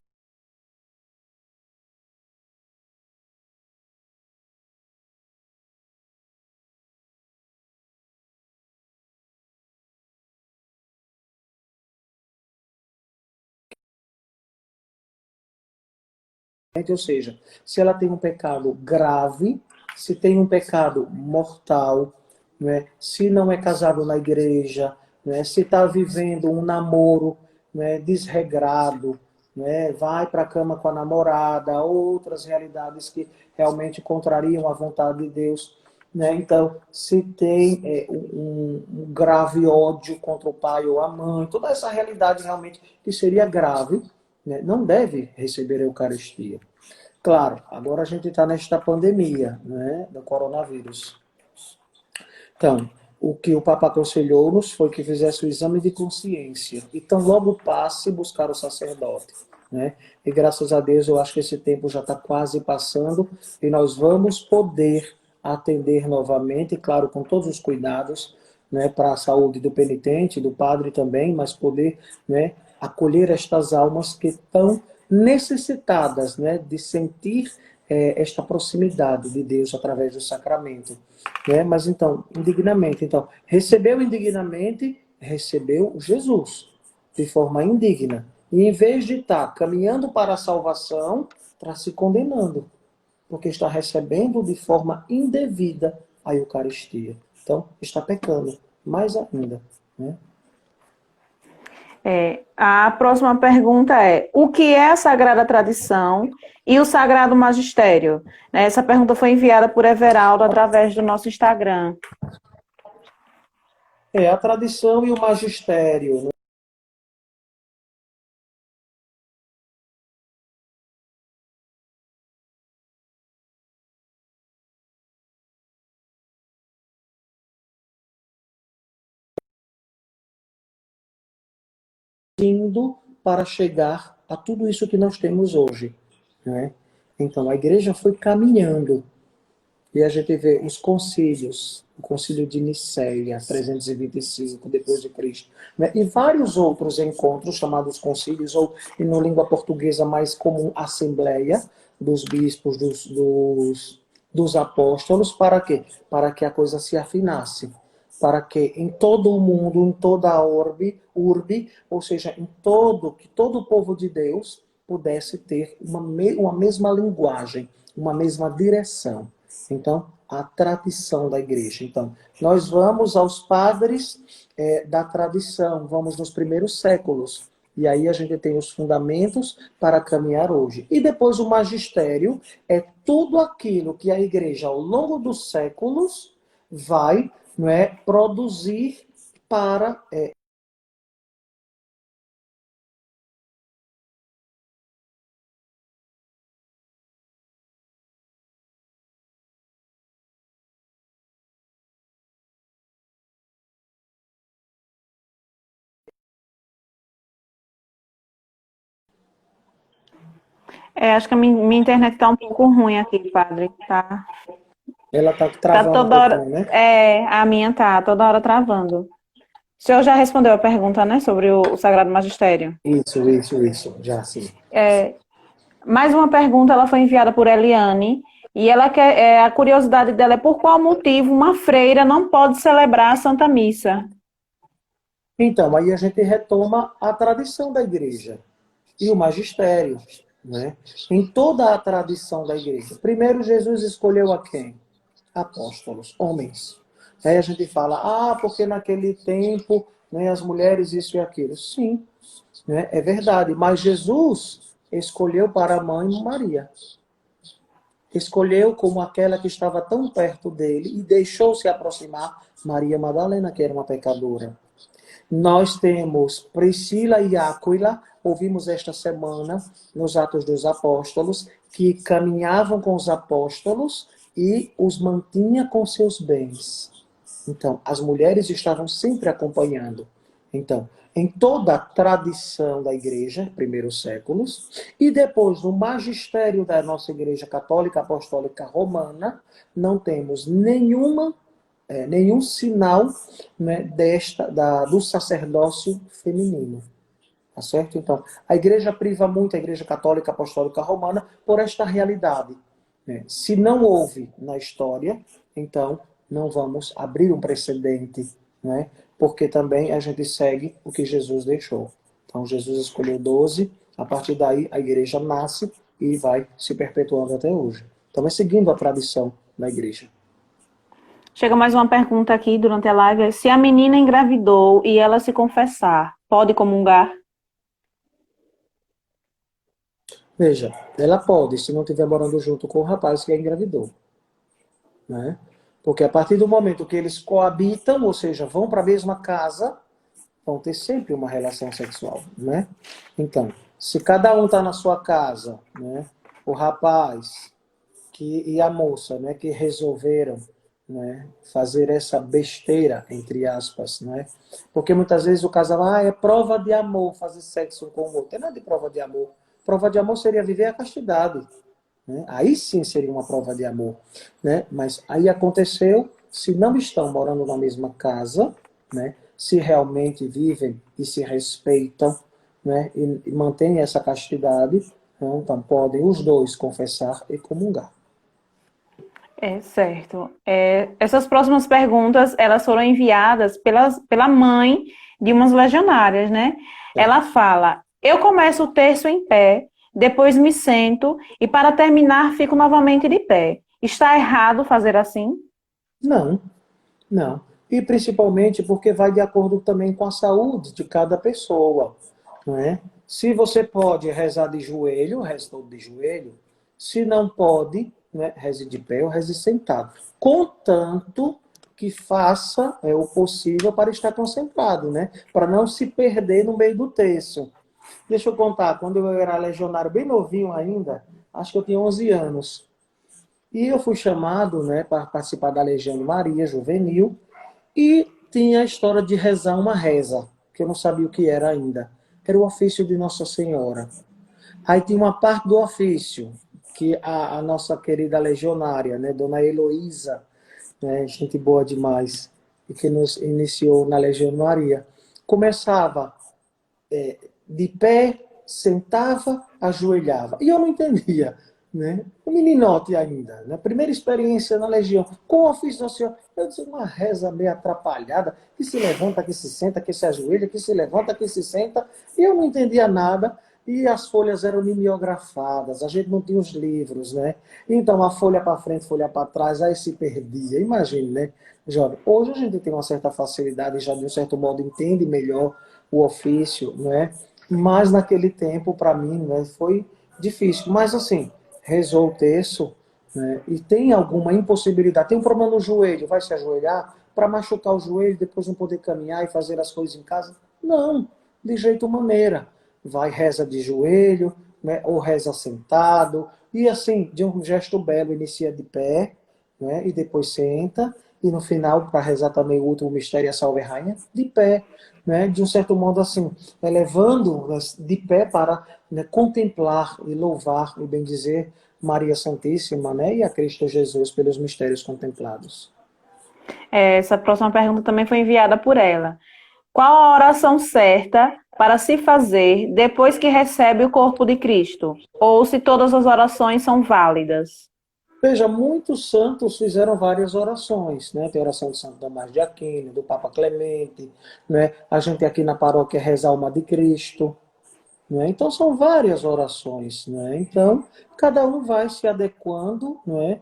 ou seja, se ela tem um pecado grave, se tem um pecado mortal, né, se não é casado na igreja, né, se está vivendo um namoro, né, desregrado, né, vai para a cama com a namorada, outras realidades que realmente contrariam a vontade de Deus. Né? Então, se tem um grave ódio contra o pai ou a mãe, toda essa realidade realmente que seria grave, né, não deve receber a Eucaristia. Claro, agora a gente está nesta pandemia, né, do coronavírus. Então, o que o Papa aconselhou-nos foi que fizesse o exame de consciência. Então, logo passe buscar o sacerdote. Né? E graças a Deus, eu acho que esse tempo já está quase passando e nós vamos poder atender novamente, claro, com todos os cuidados, né, para a saúde do penitente, do padre também, mas poder, né, acolher estas almas que estão necessitadas, né, de sentir esta proximidade de Deus através do sacramento. Né? Mas então, indignamente. Então, recebeu indignamente, recebeu Jesus, de forma indigna. E em vez de estar caminhando para a salvação, está se condenando, porque está recebendo de forma indevida a Eucaristia. Então, está pecando, mais ainda. Né? A próxima pergunta é: o que é a Sagrada Tradição e o Sagrado Magistério? Essa pergunta foi enviada por Everaldo através do nosso Instagram. A tradição e o magistério. Né? Indo para chegar a tudo isso que nós temos hoje. Né? Então, a igreja foi caminhando. E a gente vê os concílios, o concílio de Nicéia, 325 depois de Cristo, né? E vários outros encontros chamados concílios, ou em língua portuguesa mais comum, assembleia dos bispos, dos apóstolos, para quê? Para que a coisa se afinasse. Para que em todo o mundo, em toda a urbe, ou seja, que todo o povo de Deus pudesse ter uma mesma linguagem, uma mesma direção. Então, a tradição da igreja. Então, nós vamos aos padres da tradição, vamos nos primeiros séculos. E aí a gente tem os fundamentos para caminhar hoje. E depois o magistério é tudo aquilo que a igreja, ao longo dos séculos, vai, não é, produzir para Acho que a minha internet está um pouco ruim aqui, padre. ela está Tá travando um toda hora. pouquinho, né? A minha tá toda hora travando. O senhor já respondeu a pergunta, né, sobre o Sagrado Magistério? Isso, já sim. Mais uma pergunta, ela foi enviada por Eliane, e ela quer, a curiosidade dela é por qual motivo uma freira não pode celebrar a Santa Missa? Então, aí a gente retoma a tradição da igreja e o magistério, né? Em toda a tradição da igreja. Primeiro, Jesus escolheu a quem? Apóstolos, homens. Aí a gente fala, porque naquele tempo, né, as mulheres isso e aquilo. Sim, né, é verdade. Mas Jesus escolheu para a mãe Maria. Escolheu como aquela que estava tão perto dele e deixou se aproximar Maria Madalena, que era uma pecadora. Nós temos Priscila e Áquila, ouvimos esta semana nos Atos dos Apóstolos, que caminhavam com os apóstolos e os mantinha com seus bens. Então, as mulheres estavam sempre acompanhando. Então, em toda a tradição da igreja, primeiros séculos, e depois no magistério da nossa igreja católica apostólica romana, não temos nenhum sinal, né, do sacerdócio feminino. Tá certo? Então, a igreja priva muito, a igreja católica apostólica romana, por esta realidade. Né? Se não houve na história, então não vamos abrir um precedente, né? Porque também a gente segue o que Jesus deixou. Então, Jesus escolheu 12, a partir daí a igreja nasce e vai se perpetuando até hoje. Então, é seguindo a tradição da igreja. Chega mais uma pergunta aqui durante a live. Se a menina engravidou e ela se confessar, pode comungar? Veja, ela pode, se não estiver morando junto com o rapaz que a engravidou. Né? Porque a partir do momento que eles coabitam, ou seja, vão para a mesma casa, vão ter sempre uma relação sexual. Né? Então, se cada um está na sua casa, né, o rapaz e a moça, né, que resolveram, né, fazer essa besteira, entre aspas, né? Porque muitas vezes o casal, é prova de amor fazer sexo com o outro. Não é de prova de amor. Prova de amor seria viver a castidade. Né? Aí sim seria uma prova de amor. Né? Mas aí aconteceu, se não estão morando na mesma casa, né, se realmente vivem e se respeitam, né, e mantêm essa castidade, né, então podem os dois confessar e comungar. Certo. Essas próximas perguntas, elas foram enviadas pela mãe de umas legionárias, né? Ela fala, eu começo o terço em pé, depois me sento e para terminar fico novamente de pé. Está errado fazer assim? Não, não. E principalmente porque vai de acordo também com a saúde de cada pessoa. Não é? Se você pode rezar de joelho, reze todo de joelho. Se não pode, né, reze de pé ou reze sentado. Contanto que faça o possível para estar concentrado, né? Para não se perder no meio do texto. Deixa eu contar, quando eu era legionário bem novinho ainda, acho que eu tinha 11 anos. E eu fui chamado, né, para participar da Legião de Maria, juvenil, e tinha a história de rezar uma reza, que eu não sabia o que era ainda. Era o ofício de Nossa Senhora. Aí tinha uma parte do ofício, que a nossa querida legionária, né, Dona Heloísa, né, gente boa demais, e que nos iniciou na Legião de Maria, começava de pé, sentava, ajoelhava. E eu não entendia. Né? Um meninote ainda, né? Primeira experiência na Legião, com o ofício da Senhora. Eu disse, uma reza meio atrapalhada, que se levanta, que se senta, que se ajoelha, que se levanta, que se senta. E eu não entendia nada. E as folhas eram mimeografadas, a gente não tinha os livros, né? Então, a folha para frente, folha para trás, aí se perdia. Imagine, né, jovem? Hoje a gente tem uma certa facilidade, já de um certo modo entende melhor o ofício, né? Mas naquele tempo, para mim, né, foi difícil. Mas assim, rezou o terço, né, e tem alguma impossibilidade, tem um problema no joelho, vai se ajoelhar para machucar o joelho, depois não poder caminhar e fazer as coisas em casa? Não, de jeito maneira. Vai, reza de joelho, né, ou reza sentado, e assim, de um gesto belo, inicia de pé, né, e depois senta, e no final, para rezar também o último mistério, a Salve Rainha, de pé, né, de um certo modo assim, elevando de pé para, né, contemplar e louvar e bendizer Maria Santíssima, né, e a Cristo Jesus pelos mistérios contemplados. Essa próxima pergunta também foi enviada por ela. Qual a oração certa para se fazer depois que recebe o corpo de Cristo? Ou se todas as orações são válidas? Veja, muitos santos fizeram várias orações, né? Tem a oração de Santo Tomás de Aquino, do Papa Clemente, né? A gente aqui na paróquia reza a Alma de Cristo, né? Então são várias orações, né? Então cada um vai se adequando, né?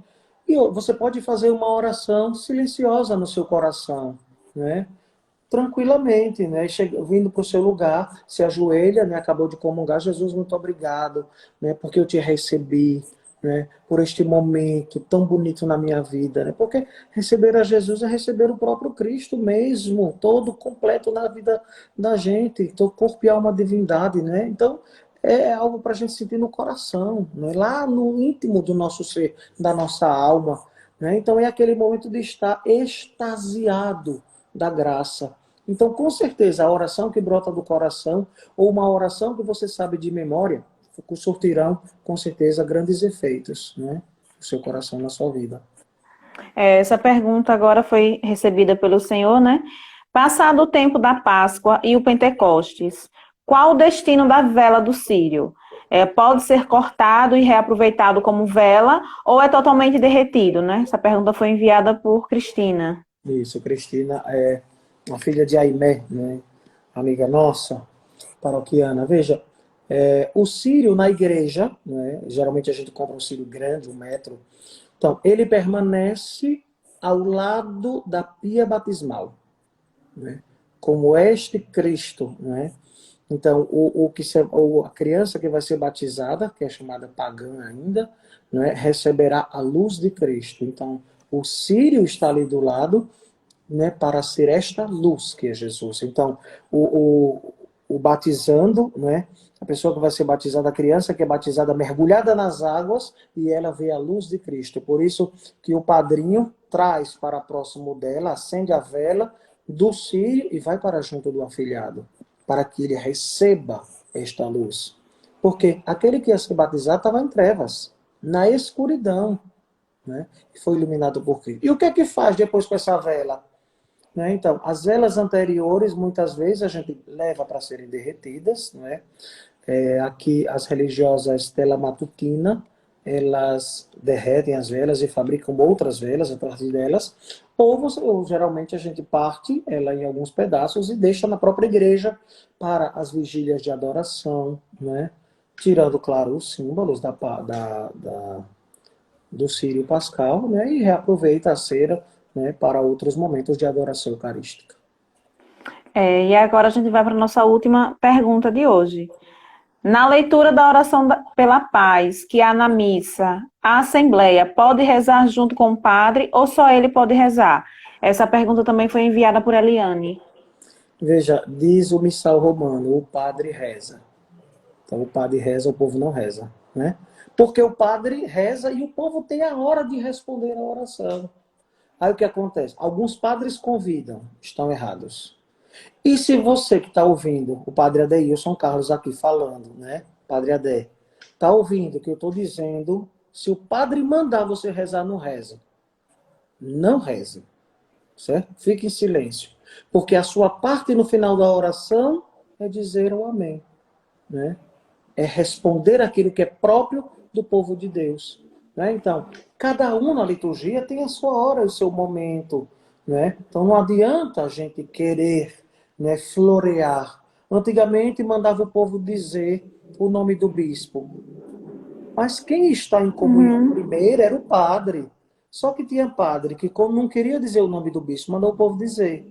E você pode fazer uma oração silenciosa no seu coração, né? Tranquilamente, né? Vindo para o seu lugar, se ajoelha, né? Acabou de comungar, Jesus, muito obrigado, né? Porque eu te recebi, né, por este momento tão bonito na minha vida, né? Porque receber a Jesus é receber o próprio Cristo mesmo, todo completo na vida da gente, então corpo e alma divindade, né? Então é algo para a gente sentir no coração, né? Lá no íntimo do nosso ser, da nossa alma, né? Então é aquele momento de estar extasiado da graça. Então, com certeza, a oração que brota do coração, ou uma oração que você sabe de memória, surtirão, com certeza, grandes efeitos, né, no seu coração, na sua vida. Essa pergunta agora foi recebida pelo Senhor, né? Passado o tempo da Páscoa e o Pentecostes, qual o destino da vela do círio? Pode ser cortado e reaproveitado como vela ou é totalmente derretido, né? Essa pergunta foi enviada por Cristina. Isso, Cristina é a filha de Aimé, né, amiga nossa, paroquiana. Veja, o círio na igreja, né, geralmente a gente compra um círio grande, 1 metro, então ele permanece ao lado da pia batismal, né, como este Cristo, né? Então, a criança que vai ser batizada, que é chamada pagã ainda, né, receberá a luz de Cristo. Então, o círio está ali do lado, né, para ser esta luz que é Jesus. Então, o batizando, né, a pessoa que vai ser batizada, a criança que é batizada, mergulhada nas águas, e ela vê a luz de Cristo. Por isso que o padrinho traz para próximo dela, acende a vela do círio e vai para junto do afilhado, para que ele receba esta luz. Porque aquele que ia ser batizado estava em trevas, na escuridão, né? E foi iluminado por Cristo. E o que é que faz depois com essa vela? Né? Então, as velas anteriores, muitas vezes, a gente leva para serem derretidas. Né? Aqui, as religiosas Stella Matutina, elas derretem as velas e fabricam outras velas a partir delas. Ou geralmente a gente parte ela em alguns pedaços e deixa na própria igreja para as vigílias de adoração, né? Tirando, claro, os símbolos do Círio Pascal, né? E reaproveita a cera, né, para outros momentos de adoração eucarística. E agora a gente vai para a nossa última pergunta de hoje. Na leitura da oração pela paz, que há na missa, a Assembleia pode rezar junto com o padre ou só ele pode rezar? Essa pergunta também foi enviada por Eliane. Veja, diz o missal romano, o padre reza. Então o padre reza, o povo não reza, né? Porque o padre reza e o povo tem a hora de responder a oração. Aí o que acontece? Alguns padres convidam, estão errados. E se você que está ouvindo, o padre Adeilson Carlos aqui falando, né? Padre Ade, está ouvindo o que eu estou dizendo, se o padre mandar você rezar, não reze. Não reze, certo? Fique em silêncio. Porque a sua parte no final da oração é dizer o amém, né? É responder aquilo que é próprio do povo de Deus. Né? Então, cada um na liturgia tem a sua hora, o seu momento. Né? Então, não adianta a gente querer, né, florear. Antigamente, mandava o povo dizer o nome do bispo. Mas quem está em comunhão primeiro era o padre. Só que tinha padre que, como não queria dizer o nome do bispo, mandou o povo dizer.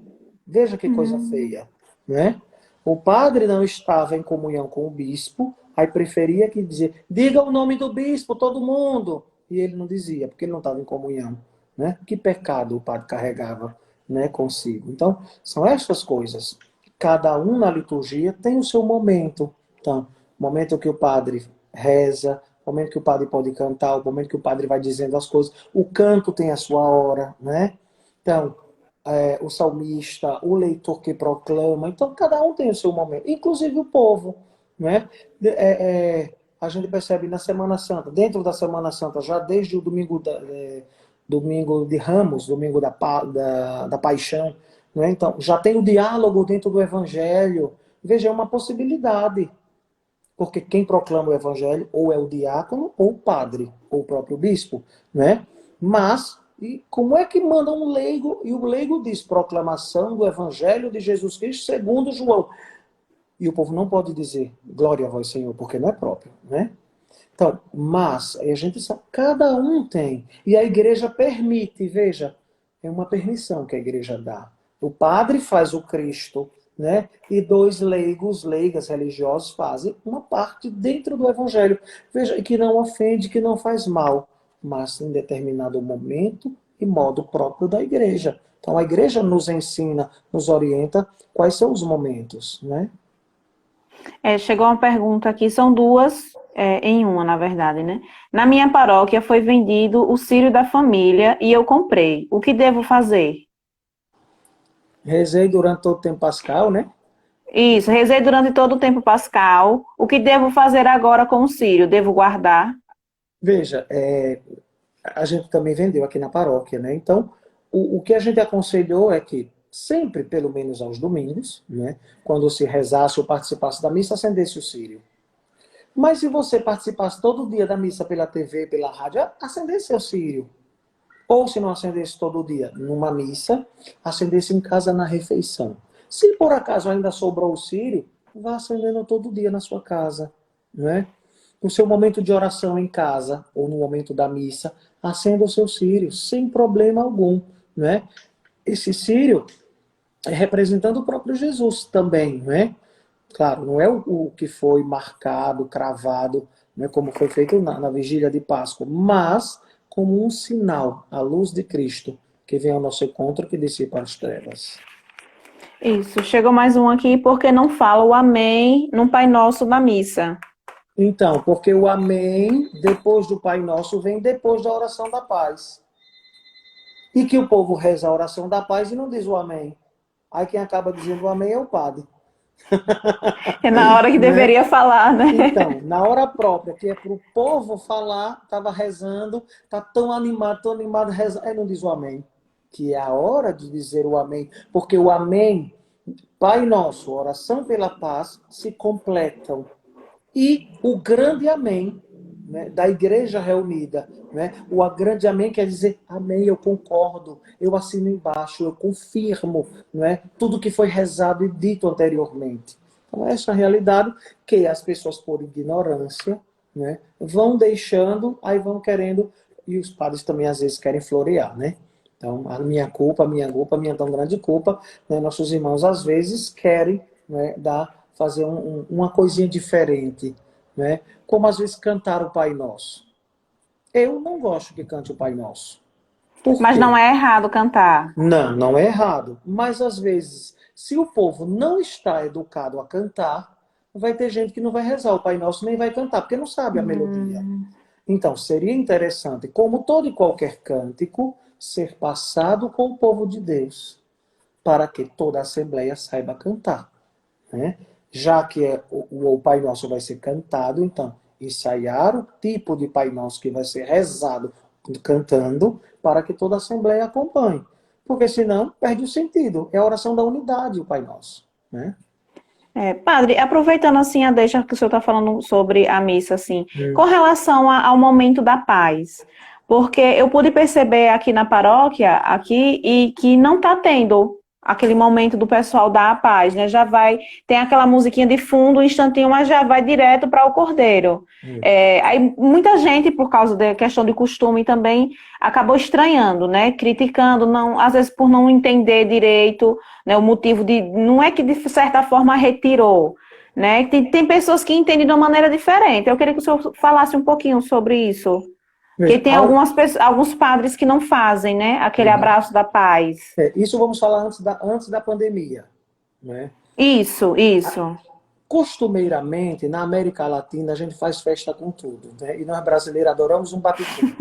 Veja que coisa feia. Né? O padre não estava em comunhão com o bispo, aí preferia que dizer, diga o nome do bispo, todo mundo. E ele não dizia, porque ele não estava em comunhão. Né? Que pecado o padre carregava, né, consigo. Então, são essas coisas. Cada um na liturgia tem o seu momento. Então, o momento que o padre reza, o momento que o padre pode cantar, o momento que o padre vai dizendo as coisas. O canto tem a sua hora, né? Então, o salmista, o leitor que proclama. Então, cada um tem o seu momento, inclusive o povo. Né? A gente percebe na Semana Santa, dentro da Semana Santa, já desde o domingo de Ramos, domingo da Paixão, né? Então, já tem o diálogo dentro do Evangelho. Veja, é uma possibilidade. Porque quem proclama o Evangelho ou é o diácono, ou o padre, ou o próprio bispo. Né? Mas e como é que manda um leigo? E o leigo diz, proclamação do Evangelho de Jesus Cristo segundo João. E o povo não pode dizer, glória a vós, Senhor, porque não é próprio, né? Então, mas, a gente sabe, cada um tem. E a igreja permite, veja, é uma permissão que a igreja dá. O padre faz o Cristo né? E 2 leigos, leigas, religiosos fazem uma parte dentro do evangelho. Veja, que não ofende, que não faz mal, mas em determinado momento e modo próprio da igreja. Então a igreja nos ensina, nos orienta quais são os momentos, né? Chegou uma pergunta aqui, são duas em uma, na verdade, né? Na minha paróquia foi vendido o Círio da Família e eu comprei. O que devo fazer? Rezei durante todo o tempo pascal, né? Isso, rezei durante todo o tempo pascal. O que devo fazer agora com o Círio? Devo guardar? Veja, a gente também vendeu aqui na paróquia, né? Então, o que a gente aconselhou é que sempre, pelo menos aos domingos, né? Quando se rezasse ou participasse da missa, acendesse o círio. Mas se você participasse todo dia da missa pela TV, pela rádio, acendesse o círio. Ou se não acendesse todo dia numa missa, acendesse em casa na refeição. Se por acaso ainda sobrou o círio, vá acendendo todo dia na sua casa, não é? No seu momento de oração em casa, ou no momento da missa, acenda o seu círio, sem problema algum, não é? Esse círio é representando o próprio Jesus também, não é? Claro, não é o que foi marcado, cravado, né, como foi feito na vigília de Páscoa, mas como um sinal, a luz de Cristo, que vem ao nosso encontro, que dissipa as trevas. Isso, chegou mais um aqui, porque não fala o amém no Pai Nosso da missa. Então, porque o amém, depois do Pai Nosso, vem depois da oração da paz. E que o povo reza a oração da paz e não diz o amém. Aí quem acaba dizendo o amém é o padre. É na hora que Né? deveria falar, né? Então, na hora própria, que é para o povo falar, estava rezando, está tão animado, rezando. Aí não diz o amém. Que é a hora de dizer o amém. Porque o amém, Pai Nosso, oração pela paz, se completam. E o grande amém, né, da igreja reunida. Né? O grande amém quer dizer amém, eu concordo, eu assino embaixo, eu confirmo, né, tudo que foi rezado e dito anteriormente. Então, essa é a realidade que as pessoas, por ignorância, né, vão deixando, aí vão querendo, e os padres também às vezes querem florear, né? Então, a minha tão grande culpa, né, nossos irmãos às vezes querem, né, fazer uma coisinha diferente, né? Como às vezes cantar o Pai Nosso. Eu não gosto que cante o Pai Nosso. Por Mas não quê? é errado cantar. Não, não é errado. Mas às vezes, se o povo não está educado a cantar, vai ter gente que não vai rezar o Pai Nosso nem vai cantar, porque não sabe a melodia. Então, seria interessante, como todo e qualquer cântico, ser passado com o povo de Deus, para que toda a Assembleia saiba cantar. Né? Já que o Pai Nosso vai ser cantado, então, ensaiar o tipo de Pai Nosso que vai ser rezado cantando, para que toda a Assembleia acompanhe. Porque senão perde o sentido. É a oração da unidade, o Pai Nosso. Né? Padre, aproveitando assim a deixa que o senhor está falando sobre a missa, assim, com Hum. relação ao momento da paz, porque eu pude perceber aqui na paróquia, aqui, e que não está tendo aquele momento do pessoal dar a paz, né? Já vai, tem aquela musiquinha de fundo, um instantinho, mas já vai direto para o cordeiro. Hum. Aí muita gente, por causa da questão de costume também, acabou estranhando, né? Criticando, não, às vezes por não entender direito, né, o motivo de. Não é que de certa forma retirou. Né? Tem pessoas que entendem de uma maneira diferente. Eu queria que o senhor falasse um pouquinho sobre isso. Porque Veja, tem alguns padres que não fazem, né? Aquele Uhum. abraço da paz. Isso vamos falar antes da pandemia. Né? Isso. Costumeiramente, na América Latina, a gente faz festa com tudo. Né? E nós brasileiros adoramos um batuquinho.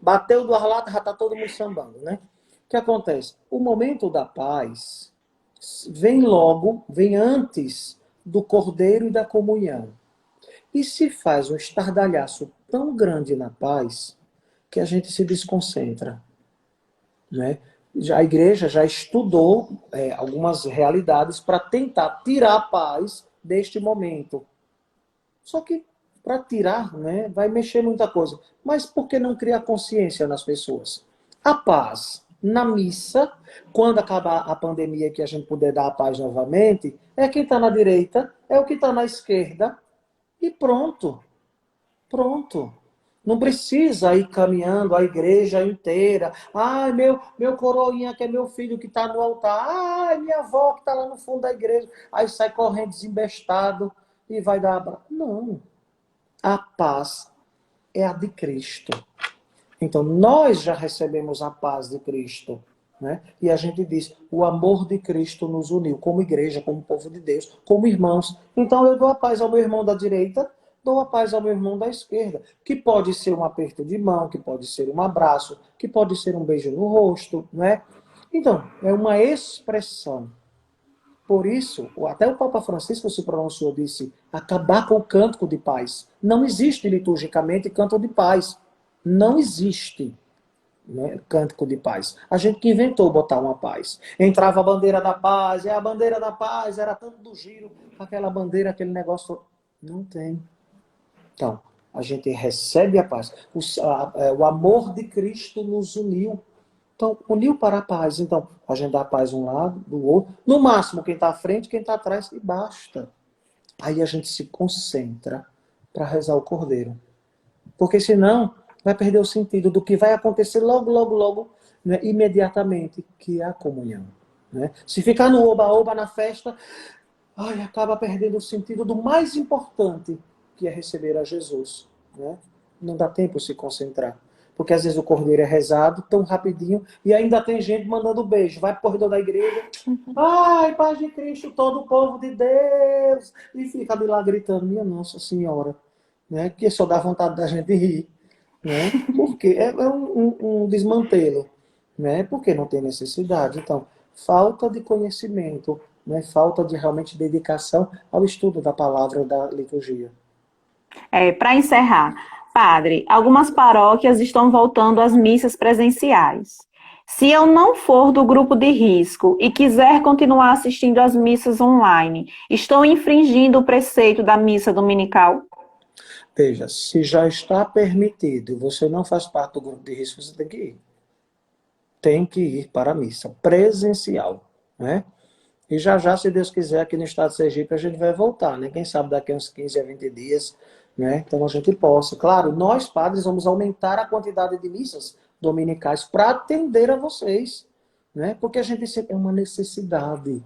Bateu do arlata, já está todo mundo sambando. Né? O que acontece? O momento da paz vem logo, vem antes do cordeiro e da comunhão. E se faz um estardalhaço tão grande na paz que a gente se desconcentra. Né? A igreja já estudou algumas realidades para tentar tirar a paz deste momento. Só que para tirar, né, vai mexer muita coisa. Mas por que não criar consciência nas pessoas? A paz na missa, quando acabar a pandemia que a gente puder dar a paz novamente, é quem está na direita, é o que está na esquerda e pronto. Pronto. Não precisa ir caminhando a igreja inteira. Ai, meu coroinha, que é meu filho que está no altar. Ai, minha avó que está lá no fundo da igreja. Aí sai correndo desembestado e vai dar abraço. Não. A paz é a de Cristo. Então, nós já recebemos a paz de Cristo. Né? E a gente diz, o amor de Cristo nos uniu, como igreja, como povo de Deus, como irmãos. Então, eu dou a paz ao meu irmão da direita, dou a paz ao meu irmão da esquerda, que pode ser um aperto de mão, que pode ser um abraço, que pode ser um beijo no rosto, né? Então, é uma expressão. Por isso, até o Papa Francisco se pronunciou, disse, acabar com o cântico de paz. Não existe liturgicamente cântico de paz. Não existe, né, cântico de paz. A gente que inventou botar uma paz. Entrava a bandeira da paz, a bandeira da paz, era tanto do giro, aquela bandeira, aquele negócio. Não tem. Então, a gente recebe a paz. O amor de Cristo nos uniu. Então, uniu para a paz. Então, a gente dá a paz um lado, do outro. No máximo, quem está à frente, quem está atrás, e basta. Aí a gente se concentra para rezar o Cordeiro. Porque senão, vai perder o sentido do que vai acontecer logo, logo, logo, né, imediatamente, que é a comunhão. Né? Se ficar no oba-oba, na festa, acaba perdendo o sentido do mais importante, que é receber a Jesus. Né? Não dá tempo de se concentrar. Porque às vezes o cordeiro é rezado tão rapidinho e ainda tem gente mandando beijo. Vai pro corredor da igreja. Ai, paz de Cristo, todo o povo de Deus. E fica de lá gritando, minha Nossa Senhora. Né? Que só dá vontade da gente rir. Né? Porque é um desmantelo. Né? Porque não tem necessidade. Então, falta de conhecimento. Né? Falta de realmente dedicação ao estudo da palavra da liturgia. Para encerrar, padre, algumas paróquias estão voltando às missas presenciais. Se eu não for do grupo de risco e quiser continuar assistindo às missas online, estou infringindo o preceito da missa dominical? Veja, se já está permitido e você não faz parte do grupo de risco, você tem que ir. Tem que ir para a missa presencial, né? E já, se Deus quiser, aqui no estado de Sergipe, a gente vai voltar, né? Quem sabe daqui a uns 15 a 20 dias, né? Então a gente possa. Claro, nós, padres, vamos aumentar a quantidade de missas dominicais para atender a vocês, né? Porque a gente sempre é uma necessidade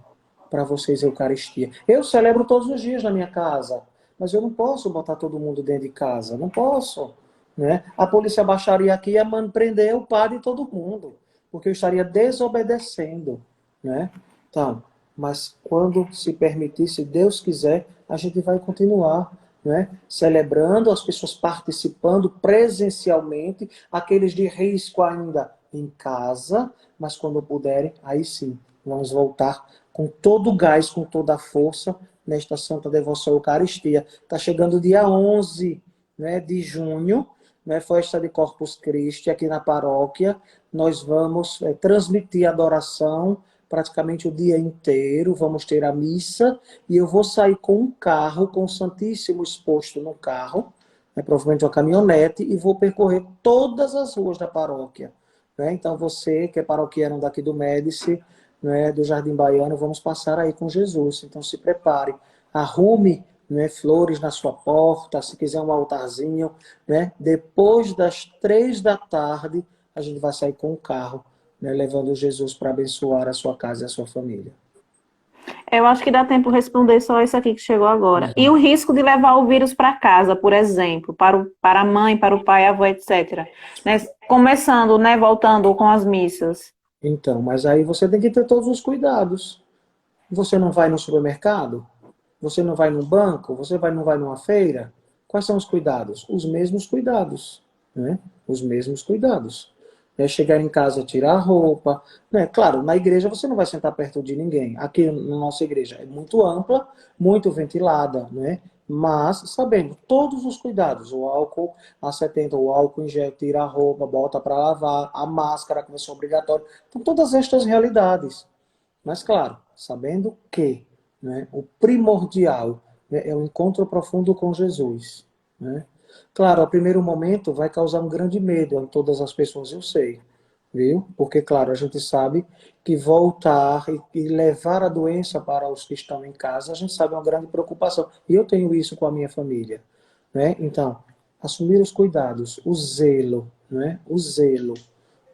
para vocês a Eucaristia. Eu celebro todos os dias na minha casa, mas eu não posso botar todo mundo dentro de casa, não posso, né? A polícia baixaria aqui e ia prender o padre e todo mundo, porque eu estaria desobedecendo, né? Então, mas quando se permitir, se Deus quiser, a gente vai continuar, né? Celebrando, as pessoas participando presencialmente, aqueles de risco ainda em casa, mas quando puderem, aí sim, vamos voltar com todo o gás, com toda a força, nesta Santa Devoção à Eucaristia. Está chegando o dia 11, né, de junho, né, festa de Corpus Christi, aqui na paróquia. Nós vamos transmitir a adoração praticamente o dia inteiro, vamos ter a missa, e eu vou sair com um carro, com o Santíssimo exposto no carro, né, provavelmente uma caminhonete, e vou percorrer todas as ruas da paróquia. Né? Então você, que é paroquiano daqui do Médici, né, do Jardim Baiano, vamos passar aí com Jesus. Então se prepare, arrume, né, flores na sua porta, se quiser um altarzinho. Né? Depois das 3 da tarde, a gente vai sair com o carro, né, levando Jesus para abençoar a sua casa e a sua família. Eu acho que dá tempo de responder só isso aqui que chegou agora. E o risco de levar o vírus para casa, por exemplo, para a mãe, para o pai, a avó, etc. Né? Começando, né, voltando com as missas. Então, mas aí você tem que ter todos os cuidados. Você não vai no supermercado? Você não vai no banco? Você não vai numa feira? Quais são os cuidados? Os mesmos cuidados. Né? Os mesmos cuidados. É chegar em casa, tirar a roupa. Né? Claro, na igreja você não vai sentar perto de ninguém. Aqui na nossa igreja é muito ampla, muito ventilada, né? Mas sabendo todos os cuidados. O álcool a 70, o álcool em gel, tira a roupa, bota para lavar, a máscara que vai ser obrigatória. Então, todas estas realidades. Mas, claro, sabendo que, né, o primordial, né, é o encontro profundo com Jesus. Né? Claro, ao primeiro momento vai causar um grande medo a todas as pessoas, eu sei. Viu? Porque, claro, a gente sabe que voltar e levar a doença para os que estão em casa, a gente sabe é uma grande preocupação. E eu tenho isso com a minha família. Né? Então, assumir os cuidados, o zelo, né? O zelo,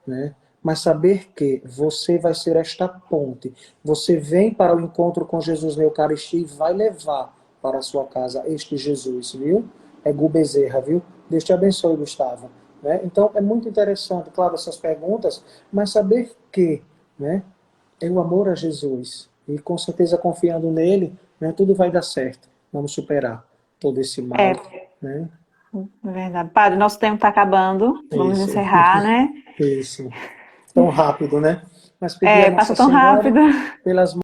né? Mas saber que você vai ser esta ponte. Você vem para o encontro com Jesus na Eucaristia e vai levar para a sua casa este Jesus, viu? É Gu Bezerra, viu? Deus te abençoe, Gustavo. Né? Então, é muito interessante, claro, essas perguntas, mas saber que, né, é o amor a Jesus. E com certeza confiando nele, né, tudo vai dar certo. Vamos superar todo esse mal. É, Né? é verdade. Padre, nosso tempo está acabando. Vamos Isso, encerrar, né? isso. Tão rápido, né? Mas pedir a É, passa Nossa tão Senhora rápido. pelas